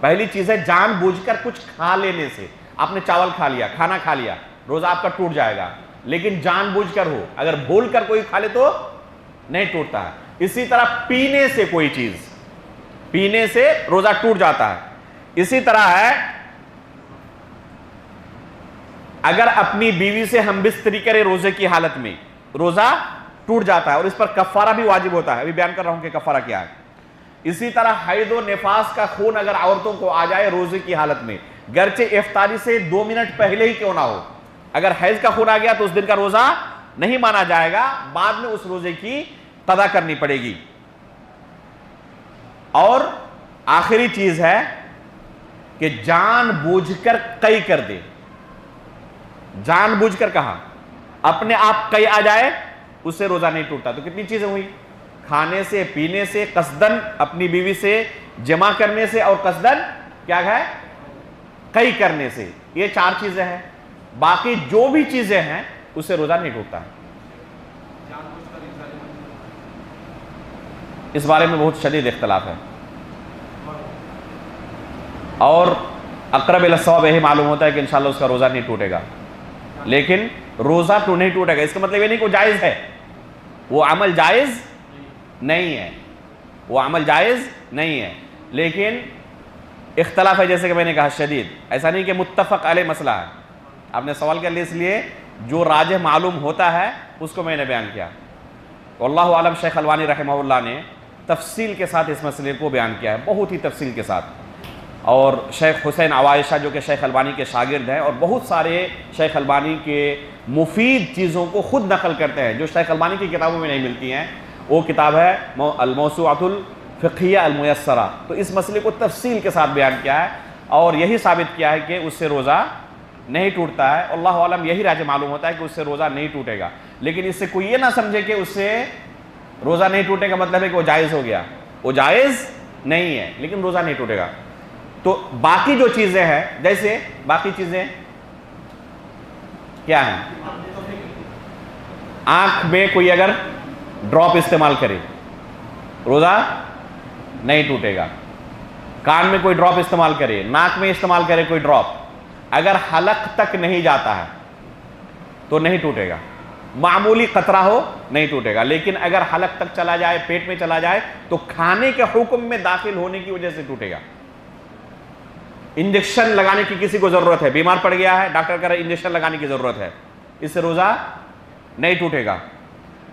پہلی چیز ہے جان بوجھ کر کچھ کھا لینے سے۔ آپ نے چاول کھا لیا، کھانا کھا لیا، روزہ آپ کا ٹوٹ جائے گا، لیکن جان بوجھ کر ہو، اگر بھول کر کوئی کھا لے تو نہیں ٹوٹتا ہے۔ اسی طرح پینے سے، کوئی چیز پینے سے روزہ ٹوٹ جاتا ہے۔ اسی طرح ہے اگر اپنی بیوی سے ہم بستری کرے روزے کی حالت میں، روزہ ٹوٹ جاتا ہے، اور اس پر کفارہ بھی واجب ہوتا ہے، ابھی بیان کر رہا ہوں کہ کفارہ کیا ہے۔ اسی طرح حید و نفاس کا خون اگر عورتوں کو آ جائے روزے کی حالت میں، گرچہ افطاری سے 2 منٹ پہلے ہی کیوں نہ ہو، اگر حیض کا خون آ گیا تو اس دن کا روزہ نہیں مانا جائے گا، بعد میں اس روزے کی قضا کرنی پڑے گی۔ اور آخری چیز ہے کہ جان بوجھ کر قی کر دے۔ جان بوجھ کر کہا، اپنے آپ قی آ جائے، اس سے روزہ نہیں ٹوٹتا۔ تو کتنی چیزیں ہوئی؟ کھانے سے، پینے سے، قصدن اپنی بیوی سے جمع کرنے سے، اور قصدن کیا ہے؟ قی کرنے سے۔ یہ 4 چیزیں ہیں۔ باقی جو بھی چیزیں ہیں اس سے روزہ نہیں ٹوٹتا ہے۔ اس بارے میں بہت شدید اختلاف ہے، اور اقرب الی الصواب یہی معلوم ہوتا ہے کہ انشاءاللہ اس کا روزہ نہیں ٹوٹے گا۔ لیکن روزہ تو نہیں ٹوٹے گا، اس کا مطلب یہ نہیں کہ وہ جائز ہے، وہ عمل جائز نہیں ہے، وہ عمل جائز نہیں ہے، لیکن اختلاف ہے، جیسے کہ میں نے کہا شدید۔ ایسا نہیں کہ متفق علیہ مسئلہ ہے۔ آپ نے سوال کر لیا، اس لیے جو راجح معلوم ہوتا ہے اس کو میں نے بیان کیا۔ واللہ عالم، شیخ البانی رحمہ اللہ نے تفصیل کے ساتھ اس مسئلے کو بیان کیا ہے، بہت ہی تفصیل کے ساتھ۔ اور شیخ حسین عوائشہ جو کہ شیخ البانی کے شاگرد ہیں، اور بہت سارے شیخ البانی کے مفید چیزوں کو خود نقل کرتے ہیں جو شیخ البانی کی کتابوں میں نہیں ملتی ہیں۔ وہ کتاب ہے الموسوعۃ الفقہیہ المیسرہ، تو اس مسئلے کو تفصیل کے ساتھ بیان کیا ہے، اور یہی ثابت کیا ہے کہ اس سے روزہ نہیں ٹوٹتا ہے۔ اللہ عالم، یہی راجح معلوم ہوتا ہے کہ اس سے روزہ نہیں ٹوٹے گا۔ لیکن اس سے کوئی یہ نہ سمجھے کہ اس سے روزہ نہیں ٹوٹے کا مطلب ہے کہ وہ جائز ہو گیا، وہ جائز نہیں ہے، لیکن روزہ نہیں ٹوٹے گا۔ تو باقی جو چیزیں ہیں، جیسے باقی چیزیں کیا ہیں؟ آنکھ میں کوئی اگر ڈراپ استعمال کرے روزہ نہیں ٹوٹے گا۔ کان میں کوئی ڈراپ استعمال کرے، ناک میں استعمال کرے کوئی ڈراپ، اگر حلق تک نہیں جاتا ہے تو نہیں ٹوٹے گا۔ معمولی قطرہ ہو نہیں ٹوٹے گا، لیکن اگر حلق تک چلا جائے، پیٹ میں چلا جائے، تو کھانے کے حکم میں داخل ہونے کی وجہ سے ٹوٹے گا۔ انجیکشن لگانے کی کسی کو ضرورت ہے، بیمار پڑ گیا ہے، ڈاکٹر کہہ رہا ہے انجیکشن لگانے کی ضرورت ہے، اس سے روزہ نہیں ٹوٹے گا۔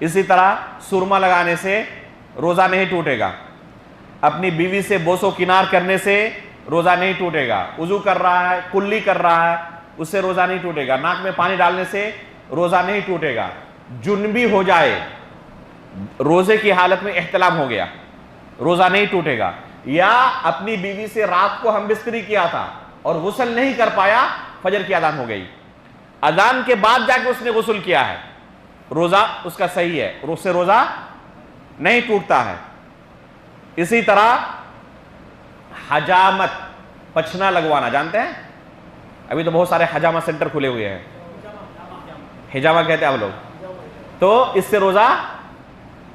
اسی طرح سرما لگانے سے روزہ نہیں ٹوٹے گا۔ اپنی بیوی سے بوس و کنار کرنے سے روزہ نہیں ٹوٹے گا۔ وضو کر رہا ہے، کلی کر رہا ہے، اس سے روزہ نہیں ٹوٹے گا۔ ناک میں پانی ڈالنے سے روزہ نہیں ٹوٹے گا۔ جنبی ہو جائے، روزے کی حالت میں احتلام ہو گیا، روزہ نہیں ٹوٹے گا۔ یا اپنی بیوی سے رات کو ہم بستری کیا تھا اور غسل نہیں کر پایا، فجر کی اذان ہو گئی، اذان کے بعد جا کے اس نے غسل کیا ہے، روزہ اس کا صحیح ہے اور اس سے روزہ نہیں ٹوٹتا ہے۔ اسی طرح حجامت، پچھنا لگوانا، جانتے ہیں ابھی تو بہت سارے حجامہ سینٹر کھلے ہوئے ہیں، حجامہ کہتے ہیں آپ لوگ، تو اس سے روزہ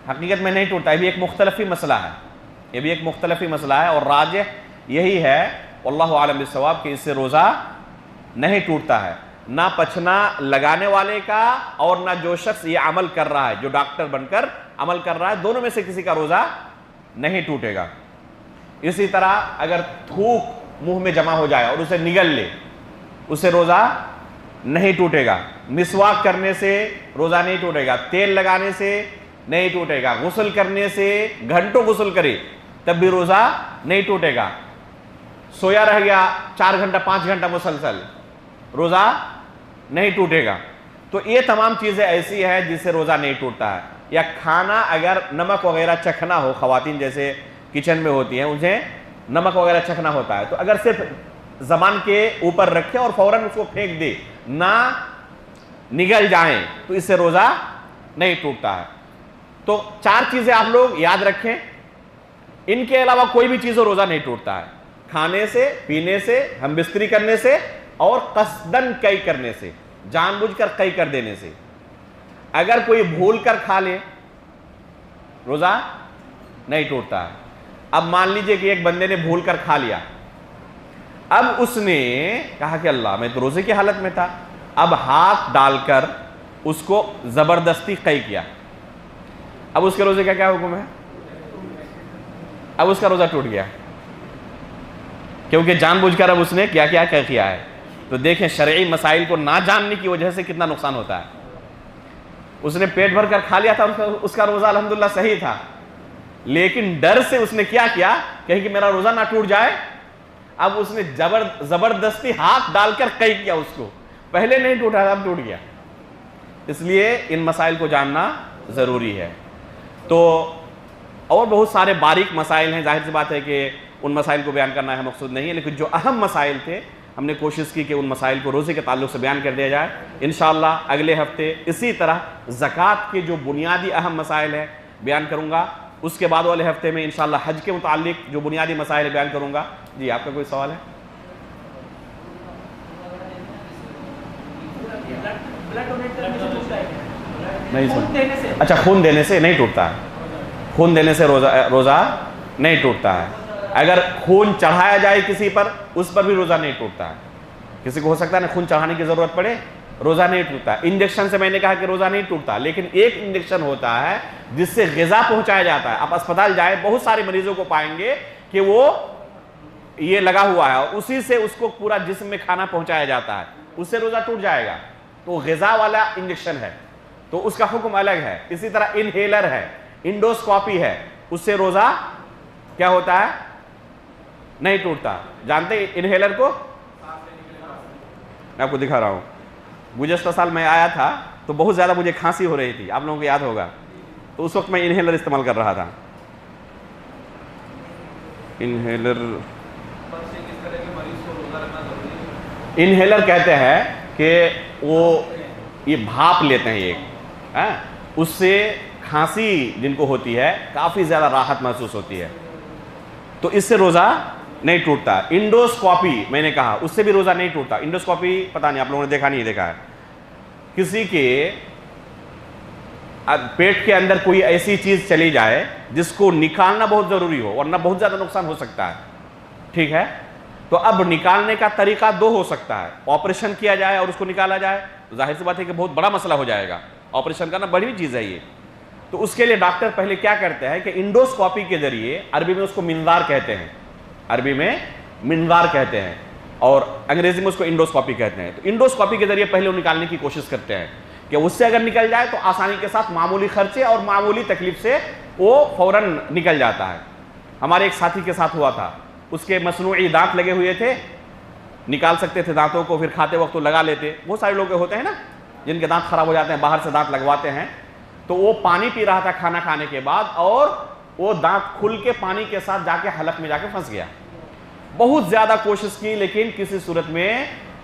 حقیقت میں نہیں ٹوٹتا۔ یہ بھی ایک مختلفی مسئلہ ہے، یہ بھی ایک مختلفی مسئلہ ہے، اور راجح یہی ہے واللہ عالم بالصواب کہ اس سے روزہ نہیں ٹوٹتا ہے، نہ پچھنا لگانے والے کا اور نہ جو شخص یہ عمل کر رہا ہے، جو ڈاکٹر بن کر عمل کر رہا ہے، دونوں میں سے کسی کا روزہ نہیں ٹوٹے گا۔ اسی طرح اگر تھوک منہ میں جمع ہو جائے اور اسے نگل لے، اس سے روزہ نہیں ٹوٹے گا۔ مسواک کرنے سے روزہ نہیں ٹوٹے گا، تیل لگانے سے نہیں ٹوٹے گا، غسل کرنے سے گھنٹوں غسل کرے تب بھی روزہ نہیں ٹوٹے گا، سویا رہ گیا 4 گھنٹہ 5 گھنٹہ مسلسل، روزہ نہیں ٹوٹے گا۔ تو یہ تمام چیزیں ایسی ہیں جس سے روزہ نہیں ٹوٹتا ہے۔ یا کھانا اگر نمک وغیرہ چکھنا ہو، خواتین جیسے کچن میں ہوتی ہیں انہیں نمک وغیرہ چکھنا ہوتا ہے، تو اگر صرف زبان کے اوپر رکھے اور فوراً اس کو پھینک دے، نہ نگل جائیں، تو اس سے روزہ نہیں ٹوٹتا ہے۔ تو 4 چیزیں آپ لوگ یاد رکھیں، ان کے علاوہ کوئی بھی چیز روزہ نہیں ٹوٹتا ہے، کھانے سے، پینے سے، ہم بستری کرنے سے، اور قصدن کئی کرنے سے، جان بوجھ کر کئی کر دینے سے۔ اگر کوئی بھول کر کھا لے روزہ نہیں ٹوٹتا ہے۔ اب مان لیجئے کہ ایک بندے نے بھول کر کھا لیا، اب اس نے کہا کہ اللہ میں تو روزے کی حالت میں تھا، اب ہاتھ ڈال کر اس کو زبردستی قی کیا، اب اس کے روزے کا کیا حکم ہے؟ اب اس کا روزہ ٹوٹ گیا، کیونکہ جان بوجھ کر اب اس نے کیا کیا ہے۔ تو دیکھیں شرعی مسائل کو نہ جاننے کی وجہ سے کتنا نقصان ہوتا ہے۔ اس نے پیٹ بھر کر کھا لیا تھا، اس کا روزہ الحمدللہ صحیح تھا، لیکن ڈر سے اس نے کیا کہیں کہ میرا روزہ نہ ٹوٹ جائے، اب اس نے زبردستی ہاتھ ڈال کر قی کیا، اس کو پہلے نہیں ٹوٹا تھا اب ٹوٹ گیا۔ اس لیے ان مسائل کو جاننا ضروری ہے۔ تو اور بہت سارے باریک مسائل ہیں، ظاہر سی بات ہے کہ ان مسائل کو بیان کرنا ہے مقصود نہیں ہے، لیکن جو اہم مسائل تھے ہم نے کوشش کی کہ ان مسائل کو روزے کے تعلق سے بیان کر دیا جائے۔ انشاءاللہ اگلے ہفتے اسی طرح زکوٰۃ کے جو بنیادی اہم مسائل ہیں بیان کروں گا، اس کے بعد والے ہفتے میں انشاءاللہ حج کے متعلق جو بنیادی مسائل بیان کروں گا۔ جی آپ کا کوئی سوال ہے؟ نہیں سن، اچھا خون دینے سے نہیں ٹوٹتا ہے، خون دینے سے روزہ نہیں ٹوٹتا ہے۔ اگر خون چڑھایا جائے کسی پر، اس پر بھی روزہ نہیں ٹوٹتا ہے۔ کسی کو ہو سکتا ہے نا خون چڑھانے کی ضرورت پڑے، روزہ نہیں ٹوٹتا۔ انجیکشن سے میں نے کہا کہ روزہ نہیں ٹوٹتا، لیکن ایک انجیکشن ہوتا ہے جس سے غذا پہنچایا جاتا ہے۔ آپ اسپتال جائیں، بہت سارے مریضوں کو پائیں گے کہ وہ یہ لگا ہوا ہے اور اسی سے اس کو پورا جسم میں کھانا پہنچایا جاتا ہے، اس سے روزہ ٹوٹ جائے گا۔ تو غذا والا انجیکشن ہے تو اس کا حکم الگ ہے۔ اسی طرح انہیلر ہے، انڈوسکوپی ہے، اس سے روزہ کیا ہوتا ہے؟ نہیں ٹوٹتا۔ جانتے ہیں انہیلر کو؟ میں آپ کو دکھا رہا ہوں۔ گزشتہ سال میں آیا تھا تو بہت زیادہ مجھے کھانسی ہو رہی تھی، آپ لوگوں کو یاد ہوگا، تو اس وقت میں انہیلر استعمال کر رہا تھا۔ انہیلر کہتے ہیں کہ وہ یہ بھاپ لیتے ہیں ایک، اس سے کھانسی جن کو ہوتی ہے کافی زیادہ راحت محسوس ہوتی ہے، تو اس سے روزہ نہیں ٹوٹتا۔ انڈوسکوپی میں نے کہا، اس سے بھی روزہ نہیں ٹوٹتا۔ انڈوسکوپی پتہ نہیں آپ لوگوں نے دیکھا نہیں دیکھا ہے، کسی کے پیٹ کے اندر کوئی ایسی چیز چلی جائے جس کو نکالنا بہت ضروری ہو ورنہ بہت زیادہ نقصان ہو سکتا ہے، ٹھیک ہے؟ تو اب نکالنے کا طریقہ 2 ہو سکتا ہے، آپریشن کیا جائے اور اس کو نکالا جائے، تو ظاہر سی بات ہے کہ بہت بڑا مسئلہ ہو جائے گا، آپریشن کرنا بڑی چیز ہے یہ۔ تو اس کے لیے ڈاکٹر پہلے کیا کرتے ہیں کہ انڈوسکوپی کے ذریعے، عربی میں اس کو منظار کہتے ہیں، عربی میں منظار کہتے ہیں اور انگریزی میں اس کو انڈوسکوپی کہتے ہیں۔ تو انڈوسکوپی کے ذریعے پہلے وہ نکالنے کی کوشش کرتے ہیں کہ اس سے اگر نکل جائے تو آسانی کے ساتھ معمولی خرچے اور معمولی تکلیف سے وہ فوراً نکل جاتا ہے۔ ہمارے ایک ساتھی کے ساتھ ہوا تھا، اس کے مصنوعی دانت لگے ہوئے تھے، نکال سکتے تھے دانتوں کو، پھر کھاتے وقت تو لگا لیتے۔ بہت سارے لوگ ہوتے ہیں نا جن کے دانت خراب ہو جاتے ہیں، باہر سے دانت لگواتے ہیں، تو وہ پانی پی رہا تھا کھانا کھانے کے بعد اور وہ دانت کھل کے پانی کے ساتھ جا کے حلق میں جا کے پھنس گیا۔ بہت زیادہ کوشش کی لیکن کسی صورت میں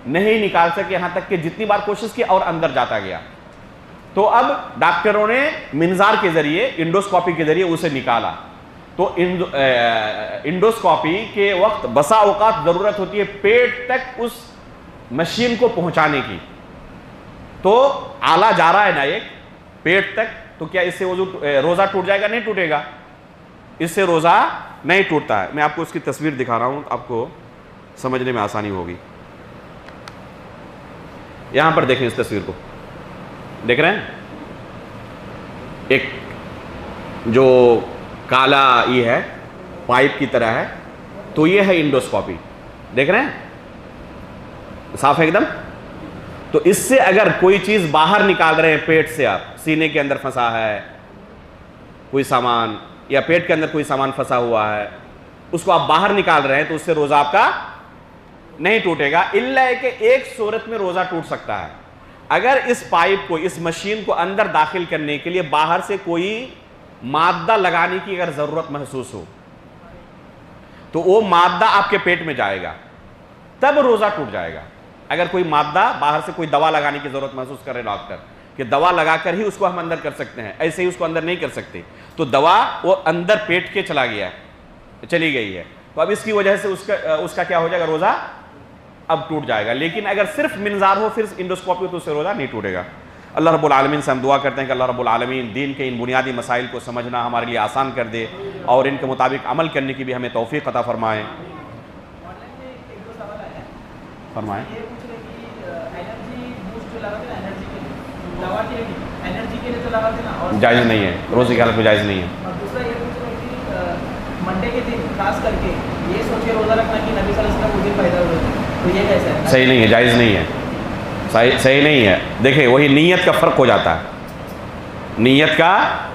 نہیں نکال سکے، یہاں تک کہ جتنی بار کوشش کی اور اندر جاتا گیا۔ تو اب ڈاکٹروں نے منظار کے ذریعے انڈوسکوپی کے ذریعے اسے نکالا. تو انڈوسکوپی کے وقت بسا اوقات ضرورت ہوتی ہے پیٹ تک اس مشین کو پہنچانے کی. تو آلہ جا رہا ہے نا ایک پیٹ تک, تو کیا اس سے روزہ ٹوٹ جائے گا؟ نہیں ٹوٹے گا, اس سے روزہ نہیں ٹوٹتا ہے. میں آپ کو اس کی تصویر دکھا رہا ہوں, آپ کو سمجھنے میں آسانی ہوگی. یہاں پر دیکھیں اس تصویر کو, دیکھ رہے ہیں ایک جو کالا یہ ہے پائپ کی طرح ہے, تو یہ ہے انڈوسکوپی, دیکھ رہے ہیں صاف ہے ایک دم. تو اس سے اگر کوئی چیز باہر نکال رہے ہیں پیٹ سے, آپ سینے کے اندر پھنسا ہے کوئی سامان, یا پیٹ کے اندر کوئی سامان پھنسا ہوا ہے, اس کو آپ باہر نکال رہے ہیں, تو اس سے روزہ آپ کا نہیں ٹوٹے گا. الا کہ ایک صورت میں روزہ ٹوٹ سکتا ہے, اگر اس پائپ کو, اس مشین کو اندر داخل کرنے کے لیے باہر سے کوئی مادہ لگانے کی اگر ضرورت محسوس ہو, تو وہ مادہ آپ کے پیٹ میں جائے گا, تب روزہ ٹوٹ جائے گا. اگر کوئی مادہ باہر سے کوئی دوا لگانے کی ضرورت محسوس کرے ڈاکٹر کہ دوا لگا کر ہی اس کو ہم اندر کر سکتے ہیں, ایسے ہی اس کو اندر نہیں کر سکتے, تو دوا وہ اندر پیٹ کے چلی گئی ہے, تو اب اس کی وجہ سے اس کا کیا ہو جائے گا؟ روزہ اب ٹوٹ جائے گا. لیکن اگر صرف منظار ہو, پھر انڈوسکوپی, تو اس سے روزہ نہیں ٹوٹے گا. اللہ رب العالمین سے ہم دعا کرتے ہیں کہ اللہ رب العالمین دین کے ان بنیادی مسائل کو سمجھنا ہمارے لیے آسان کر دے, اور ان کے مطابق عمل کرنے کی بھی ہمیں توفیق عطا فرمائے. فرمائیں. جائز نہیں ہے, روزے کی حالت میں جائز نہیں ہے. منڈے کے دن خاص کر کے یہ سوچ کے روزہ رکھنا کہ نبی صلی اللہ علیہ وسلم اس دن پیدا ہوئے تھے, تو یہ کیسا ہے؟ صحیح نہیں ہے, جائز نہیں ہے, صحیح نہیں ہے. دیکھیں وہی نیت کا فرق ہو جاتا ہے, نیت کا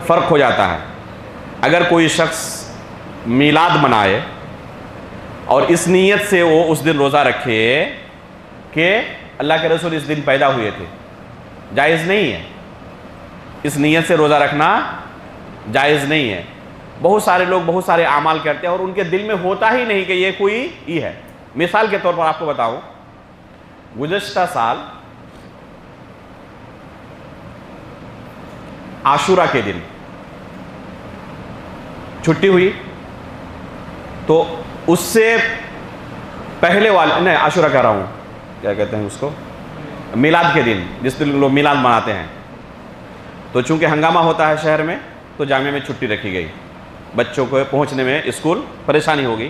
فرق ہو جاتا ہے. اگر کوئی شخص میلاد منائے اور اس نیت سے وہ اس دن روزہ رکھے کہ اللہ کے رسول اس دن پیدا ہوئے تھے, جائز نہیں ہے. اس نیت سے روزہ رکھنا جائز نہیں ہے. بہت سارے لوگ بہت سارے اعمال کرتے ہیں اور ان کے دل میں ہوتا ہی نہیں کہ یہ کوئی یہ ہے. مثال کے طور پر آپ کو بتاؤں, گزشتہ سال عاشورہ کے دن چھٹی ہوئی, تو اس سے پہلے والے, نہیں عاشورہ کہہ رہا ہوں, کیا کہتے ہیں اس کو, میلاد کے دن, جس دن لوگ میلاد مناتے ہیں, تو چونکہ ہنگامہ ہوتا ہے شہر میں, تو جامعہ میں چھٹی رکھی گئی. بچوں کو پہنچنے میں اسکول پریشانی ہوگی.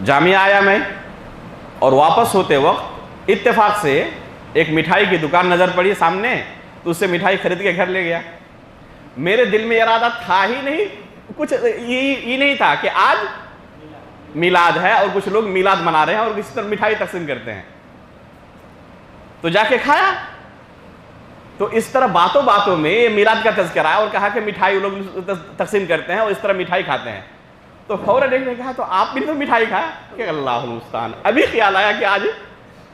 جامعہ آیا میں, اور واپس ہوتے وقت اتفاق سے ایک مٹھائی کی دکان نظر پڑی سامنے, تو اس سے مٹھائی خرید کے گھر لے گیا. میرے دل میں ارادہ تھا ہی نہیں, کچھ یہ نہیں تھا کہ آج میلاد ہے اور کچھ لوگ میلاد منا رہے ہیں اور کسی طرح مٹھائی تقسیم کرتے ہیں, تو جا کے کھایا. تو اس طرح باتوں باتوں میں یہ میلاد کا تذکرہ ہے اور کہا کہ مٹھائی لوگ تقسیم کرتے ہیں اور اس طرح مٹھائی کھاتے ہیں. تو فوراً ایک نے کہا تو آپ بھی تو مٹھائی کھایا, کہ اللہ المستعان, ابھی خیال آیا کہ آج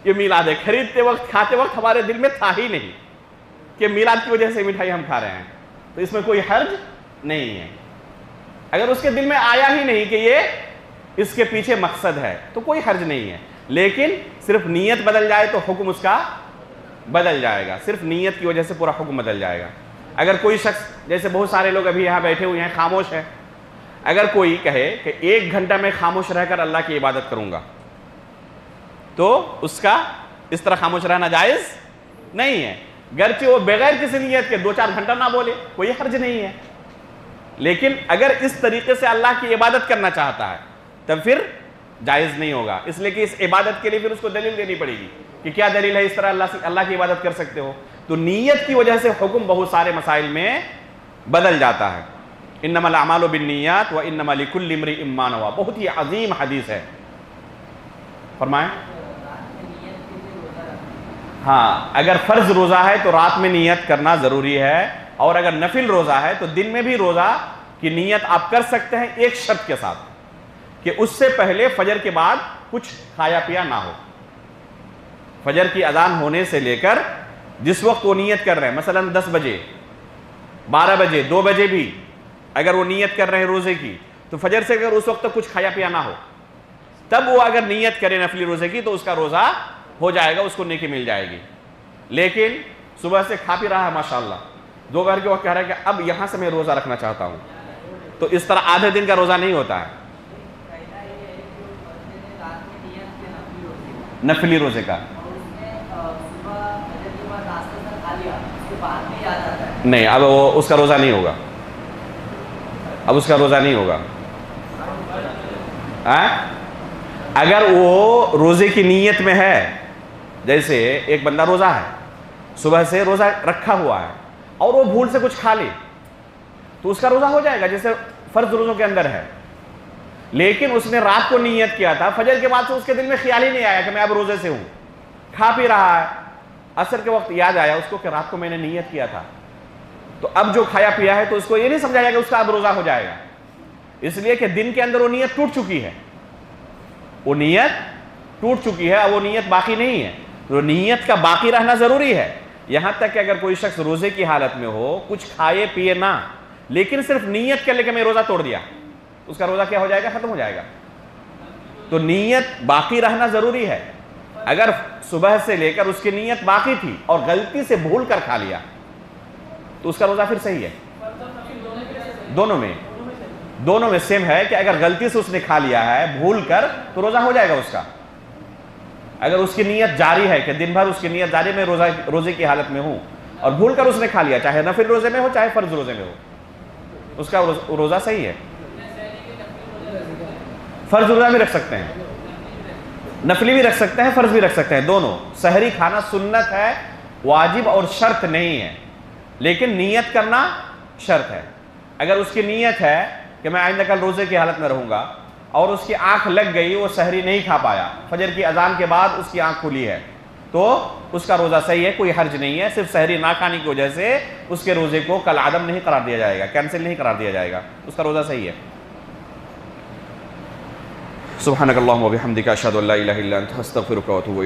یہ میلاد ہے. خریدتے وقت کھاتے وقت ہمارے دل میں تھا ہی نہیں کہ میلاد کی وجہ سے مٹھائی ہم کھا رہے ہیں, تو اس میں کوئی حرج نہیں ہے. اگر اس کے دل میں آیا ہی نہیں کہ یہ اس کے پیچھے مقصد ہے, تو کوئی حرج نہیں ہے. لیکن صرف نیت بدل جائے تو حکم اس کا بدل جائے گا, صرف نیت کی وجہ سے پورا حکم بدل جائے گا. اگر کوئی شخص, جیسے بہت سارے لوگ ابھی یہاں بیٹھے ہوئے ہیں خاموش ہیں, اگر کوئی کہے کہ 1 گھنٹہ میں خاموش رہ کر اللہ کی عبادت کروں گا, تو اس کا اس طرح خاموش رہنا جائز نہیں ہے. گرچہ وہ بغیر کسی نیت کے 2-4 گھنٹہ نہ بولے, کوئی حرج نہیں ہے. لیکن اگر اس طریقے سے اللہ کی عبادت کرنا چاہتا ہے, تب پھر جائز نہیں ہوگا. اس لیے کہ اس عبادت کے لیے پھر اس کو دلیل دینی پڑے گی کہ کیا دلیل ہے اس طرح اللہ کی عبادت کر سکتے ہو. تو نیت کی وجہ سے حکم بہت سارے مسائل میں بدل جاتا ہے. انما الاعمال بالنیات وانما لکل امرئ ما نوى, بہت ہی عظیم حدیث ہے. فرمائیں. ہاں, اگر فرض روزہ ہے تو رات میں نیت کرنا ضروری ہے, اور اگر نفل روزہ ہے تو دن میں بھی روزہ کی نیت آپ کر سکتے ہیں, ایک شرط کے ساتھ کہ اس سے پہلے فجر کے بعد کچھ کھایا پیا نہ ہو. فجر کی اذان ہونے سے لے کر جس وقت وہ نیت کر رہے ہیں, مثلا 10 بجے, 12 بجے, 2 بجے بھی اگر وہ نیت کر رہے ہیں روزے کی, تو فجر سے اگر اس وقت تک کچھ کھایا پیا نہ ہو, تب وہ اگر نیت کرے نفلی روزے کی تو اس کا روزہ ہو جائے گا, اس کو نیکی مل جائے گی. لیکن صبح سے کھا پی رہا ہے ماشاءاللہ، دوپہر کے وقت کہہ رہا ہے کہ اب یہاں سے میں روزہ رکھنا چاہتا ہوں، تو اس طرح آدھے دن کا روزہ نہیں ہوتا ہے، نفلی روزے کا نہیں، اب اس کا روزہ نہیں ہوگا، اب اس کا روزہ نہیں ہوگا۔ اگر وہ روزے کی نیت میں ہے، جیسے ایک بندہ روزہ ہے، صبح سے روزہ رکھا ہوا ہے اور وہ بھول سے کچھ کھا لے تو اس کا روزہ ہو جائے گا، جیسے فرض روزوں کے اندر ہے، لیکن اس نے رات کو نیت کیا تھا، فجر کے بعد سے اس کے دل میں خیال ہی نہیں آیا کہ میں اب روزے سے ہوں، کھا پی رہا ہے، عصر کے وقت یاد آیا اس کو کہ رات کو میں نے نیت کیا تھا، تو اب جو کھایا پیا ہے تو اس کو یہ نہیں سمجھایا کہ اس کا اب روزہ ہو جائے گا، اس لیے کہ دن کے اندر وہ نیت ٹوٹ چکی ہے، وہ نیت ٹوٹ چکی ہے، اب وہ نیت باقی نہیں ہے، تو نیت کا باقی رہنا ضروری ہے۔ یہاں تک کہ اگر کوئی شخص روزے کی حالت میں ہو، کچھ کھائے پیے نہ، لیکن صرف نیت کر لے کہ میں روزہ توڑ دیا، اس کا روزہ کیا ہو جائے گا؟ ختم ہو جائے گا۔ تو نیت باقی رہنا ضروری ہے۔ اگر صبح سے لے کر اس کی نیت باقی تھی اور غلطی سے بھول کر کھا لیا تو اس کا روزہ پھر صحیح ہے۔ دونوں میں سیم ہے کہ اگر غلطی سے اس نے کھا لیا ہے بھول کر تو روزہ ہو جائے گا اس کا۔ اگر اس کی نیت جاری ہے کہ دن بھر اس کی نیت جاری میں روزے کی حالت میں ہوں اور بھول کر اس نے کھا لیا، چاہے نفل روزے میں ہو چاہے فرض روزے میں ہو، اس کا روزہ صحیح ہے۔ فرض روزہ بھی رکھ سکتے ہیں، نفلی بھی رکھ سکتے ہیں، فرض بھی رکھ سکتے ہیں، دونوں۔ سحری کھانا سنت ہے، واجب اور شرط نہیں ہے، لیکن نیت کرنا شرط ہے۔ اگر اس کی نیت ہے کہ میں آئندہ کل روزے کی حالت میں رہوں گا اور اس کی آنکھ لگ گئی، وہ سحری نہیں کھا پایا، فجر کی اذان کے بعد اس کی آنکھ کھلی ہے، تو اس کا روزہ صحیح ہے، کوئی حرج نہیں ہے۔ صرف سحری نہ کھانے کی وجہ سے اس کے روزے کو کل عدم نہیں قرار دیا جائے گا، کینسل نہیں قرار دیا جائے گا، اس کا روزہ صحیح ہے۔ سبحانک اللہم و بحمدک، اشہد ان لا الہ الا انت، استغفرک و اتوب الیک۔